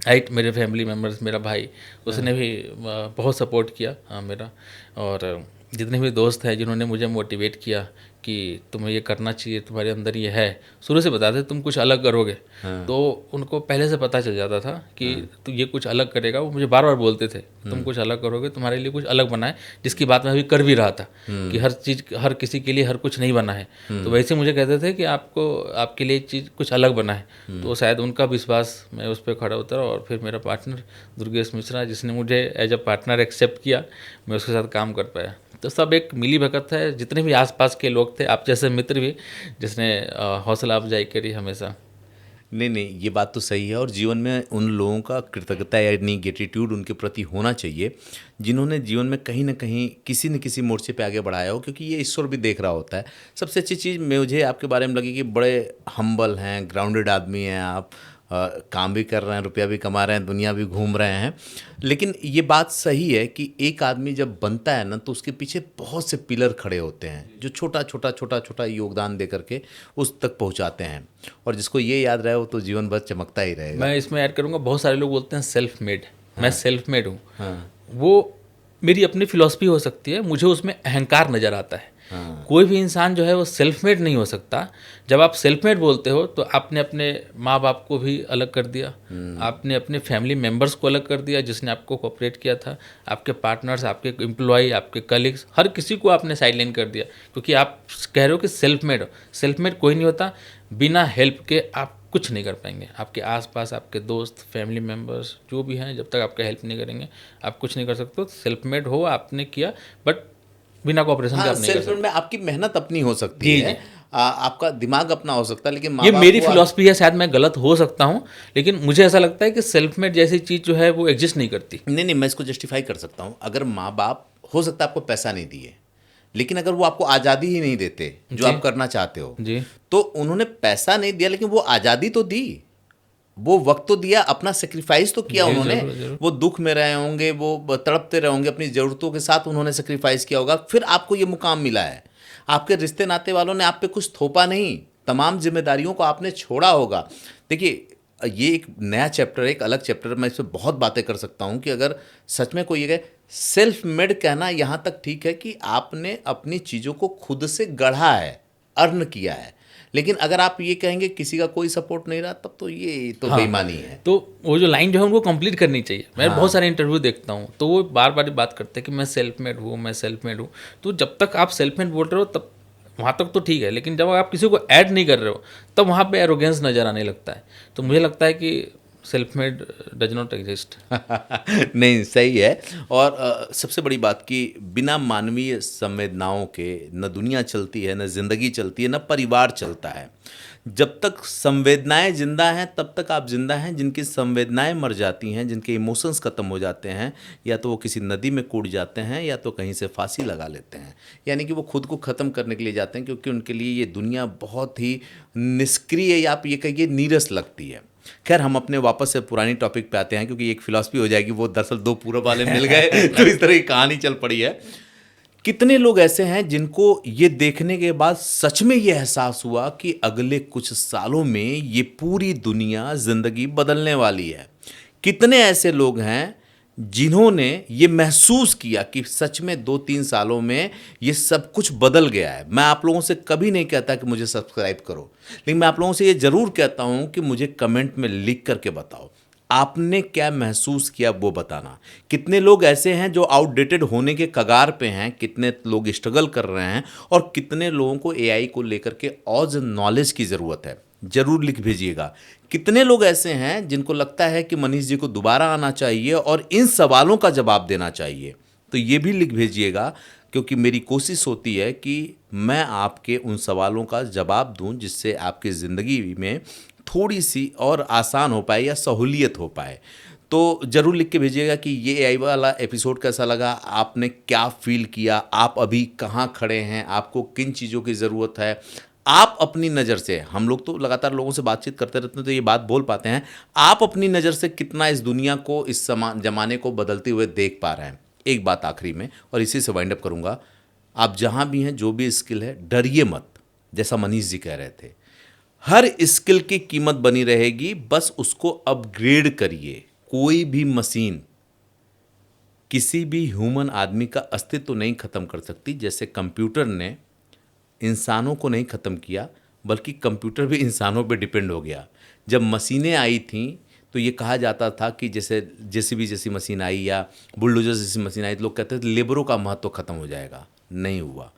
राइट, मेरे फैमिली मेम्बर्स, मेरा भाई, उसने भी बहुत सपोर्ट किया मेरा। और जितने भी दोस्त हैं जिन्होंने मुझे मोटिवेट किया कि तुम्हें ये करना चाहिए, तुम्हारे अंदर ये है, शुरू से बताते तुम कुछ अलग करोगे। तो उनको पहले से पता चल जाता था कि तू ये कुछ अलग करेगा। वो मुझे बार बार बोलते थे तुम कुछ अलग करोगे, तुम्हारे लिए कुछ अलग बना है, जिसकी बात मैं अभी कर भी रहा था कि हर चीज़ हर किसी के लिए हर कुछ नहीं बना है। तो वैसे मुझे कहते थे कि आपके लिए चीज़ कुछ अलग बना है। तो शायद उनका विश्वास, मैं उस पर खड़ा उतरा। और फिर मेरा पार्टनर दुर्गेश मिश्रा, जिसने मुझे एज अ पार्टनर एक्सेप्ट किया, मैं उसके साथ काम कर पाया। तो सब एक मिली भगत है, जितने भी आसपास के लोग थे, आप जैसे मित्र भी, जिसने हौसला अफजाई करी हमेशा। नहीं, ये बात तो सही है। और जीवन में उन लोगों का कृतज्ञता यानी ग्रेटिट्यूड उनके प्रति होना चाहिए, जिन्होंने जीवन में कहीं ना कहीं किसी न किसी मोर्चे पे आगे बढ़ाया हो, क्योंकि ये ईश्वर भी देख रहा होता है। सबसे अच्छी चीज़ मुझे आपके बारे में लगी कि बड़े हम्बल हैं, ग्राउंडेड आदमी हैं आप, काम भी कर रहे हैं, रुपया भी कमा रहे हैं, दुनिया भी घूम रहे हैं। लेकिन ये बात सही है कि एक आदमी जब बनता है ना, तो उसके पीछे बहुत से पिलर खड़े होते हैं जो छोटा छोटा योगदान दे करके उस तक पहुंचाते हैं। और जिसको ये याद रहे वो तो जीवन भर चमकता ही रहेगा। मैं इसमें ऐड करूँगा, बहुत सारे लोग बोलते हैं सेल्फ मेड। मैं सेल्फ मेड हूँ। वो मेरी अपनी फिलॉसफी हो सकती है, मुझे उसमें अहंकार नज़र आता है। कोई भी इंसान जो है वो सेल्फ मेड नहीं हो सकता। जब आप सेल्फ मेड बोलते हो तो आपने अपने माँ बाप को भी अलग कर दिया, आपने अपने फैमिली मेम्बर्स को अलग कर दिया जिसने आपको कोऑपरेट किया था, आपके पार्टनर्स, आपके एम्प्लॉय, आपके कलीग्स, हर किसी को आपने साइडलाइन कर दिया, क्योंकि आप कह रहे हो कि सेल्फ मेड हो। सेल्फ मेड कोई नहीं होता, बिना हेल्प के आप कुछ नहीं कर पाएंगे। आपके आसपास आपके दोस्त, फैमिली मेम्बर्स जो भी हैं, जब तक आपका हेल्प नहीं करेंगे आप कुछ नहीं कर सकते। सेल्फ मेड हो, आपने किया, बट बिना कोऑपरेशन के आप नहीं कर सकते। में आपकी मेहनत अपनी हो सकती है, आपका दिमाग अपना हो सकता है, लेकिन ये मेरी फिलॉसफी है, शायद मैं गलत हो सकता हूँ, लेकिन मुझे ऐसा लगता है कि सेल्फ मेड जैसी चीज़ जो है वो एग्जिस्ट नहीं करती। नहीं, मैं इसको जस्टिफाई कर सकता हूँ। अगर माँ बाप हो सकता है आपको पैसा नहीं दिए, लेकिन अगर वो आपको आज़ादी ही नहीं देते जो आप करना चाहते हो जी, तो उन्होंने पैसा नहीं दिया लेकिन वो आज़ादी तो दी। वो वक्त तो दिया, अपना सेक्रीफाइस तो किया जी, उन्होंने। जरूर, जरूर। वो दुख में रहे होंगे, वो तड़पते रहे होंगे, अपनी ज़रूरतों के साथ उन्होंने सेक्रीफाइस किया होगा, फिर आपको ये मुकाम मिला है। आपके रिश्ते नाते वालों ने आप पे कुछ थोपा नहीं, तमाम जिम्मेदारियों को आपने छोड़ा होगा। देखिए, ये एक नया चैप्टर है, एक अलग चैप्टर, मैं इस पर बहुत बातें कर सकता हूँ कि अगर सच में कोई ये सेल्फ मेड कहना यहाँ तक ठीक है कि आपने अपनी चीज़ों को खुद से गढ़ा है, अर्न किया है, लेकिन अगर आप ये कहेंगे किसी का कोई सपोर्ट नहीं रहा, तब तो ये तो हाँ, बेईमानी है। तो वो जो लाइन जो है उनको कंप्लीट करनी चाहिए। मैं बहुत सारे इंटरव्यू देखता हूँ तो वो बार बार बात करते हैं कि मैं सेल्फ मेड हूँ, मैं सेल्फ मेड हूँ। तो जब तक आप सेल्फ मेड बोल रहे हो तब वहाँ तक तो ठीक है, लेकिन जब आप किसी को ऐड नहीं कर रहे हो तब वहाँ पे एरोगेंस नज़र आने लगता है। तो मुझे लगता है कि self made does not exist. नहीं, सही है। और सबसे बड़ी बात कि बिना मानवीय संवेदनाओं के न दुनिया चलती है, न जिंदगी चलती है, न परिवार चलता है। जब तक संवेदनाएं जिंदा हैं तब तक आप जिंदा हैं। जिनकी संवेदनाएं मर जाती हैं, जिनके इमोशंस खत्म हो जाते हैं, या तो वो किसी नदी में कूद जाते हैं या तो कहीं से फांसी लगा लेते हैं, यानी कि वो खुद को ख़त्म करने के लिए जाते हैं, क्योंकि उनके लिए ये दुनिया बहुत ही निष्क्रिय या आप ये कहिए नीरस लगती है। खैर, हम अपने वापस से पुरानी टॉपिक पे आते हैं, क्योंकि एक फिलॉसफी हो जाएगी, वो दरअसल दो पूरब वाले मिल गए तो इस तरह की कहानी चल पड़ी है। कितने लोग ऐसे हैं जिनको ये देखने के बाद सच में ये एहसास हुआ कि अगले कुछ सालों में ये पूरी दुनिया जिंदगी बदलने वाली है? कितने ऐसे लोग हैं जिन्होंने ये महसूस किया कि सच में 2-3 सालों में ये सब कुछ बदल गया है? मैं आप लोगों से कभी नहीं कहता कि मुझे सब्सक्राइब करो, लेकिन मैं आप लोगों से ये जरूर कहता हूं कि मुझे कमेंट में लिख करके बताओ आपने क्या महसूस किया, वो बताना। कितने लोग ऐसे हैं जो आउटडेटेड होने के कगार पे हैं, कितने लोग स्ट्रगल कर रहे हैं, और कितने लोगों को एआई को लेकर के और नॉलेज की ज़रूरत है, जरूर लिख भेजिएगा। कितने लोग ऐसे हैं जिनको लगता है कि मनीष जी को दोबारा आना चाहिए और इन सवालों का जवाब देना चाहिए, तो ये भी लिख भेजिएगा, क्योंकि मेरी कोशिश होती है कि मैं आपके उन सवालों का जवाब दूं जिससे आपकी ज़िंदगी में थोड़ी सी और आसान हो पाए या सहूलियत हो पाए। तो ज़रूर लिख के भेजिएगा कि ये एआई वाला एपिसोड कैसा लगा, आपने क्या फील किया, आप अभी कहाँ खड़े हैं, आपको किन चीज़ों की ज़रूरत है। आप अपनी नज़र से, हम लोग तो लगातार लोगों से बातचीत करते रहते हैं तो ये बात बोल पाते हैं, आप अपनी नज़र से कितना इस दुनिया को, इस जमाने को बदलते हुए देख पा रहे हैं। एक बात आखिरी में, और इसी से वाइंड अप करूँगा, आप जहाँ भी हैं, जो भी स्किल है, डरिए मत। जैसा मनीष जी कह रहे थे, हर स्किल की कीमत बनी रहेगी, बस उसको अपग्रेड करिए। कोई भी मशीन किसी भी ह्यूमन आदमी का अस्तित्व तो नहीं खत्म कर सकती। जैसे कंप्यूटर ने इंसानों को नहीं खत्म किया, बल्कि कंप्यूटर भी इंसानों पे डिपेंड हो गया। जब मशीनें आई थीं तो ये कहा जाता था कि जैसे जेसीबी जैसी मशीन आई या बुलडोजर जैसी मशीन आई तो लोग कहते थे लेबरों का महत्व खत्म हो जाएगा। नहीं हुआ।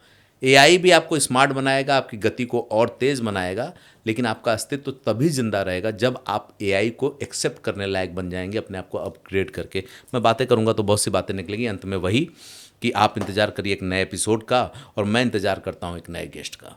एआई भी आपको स्मार्ट बनाएगा, आपकी गति को और तेज़ बनाएगा, लेकिन आपका अस्तित्व तो तभी जिंदा रहेगा जब आप एआई को एक्सेप्ट करने लायक बन जाएंगे, अपने आप को अपग्रेड करके। मैं बातें करूंगा तो बहुत सी बातें निकलेंगी, अंत में वही कि आप इंतज़ार करिए एक नए एपिसोड का, और मैं इंतज़ार करता हूं एक नए गेस्ट का।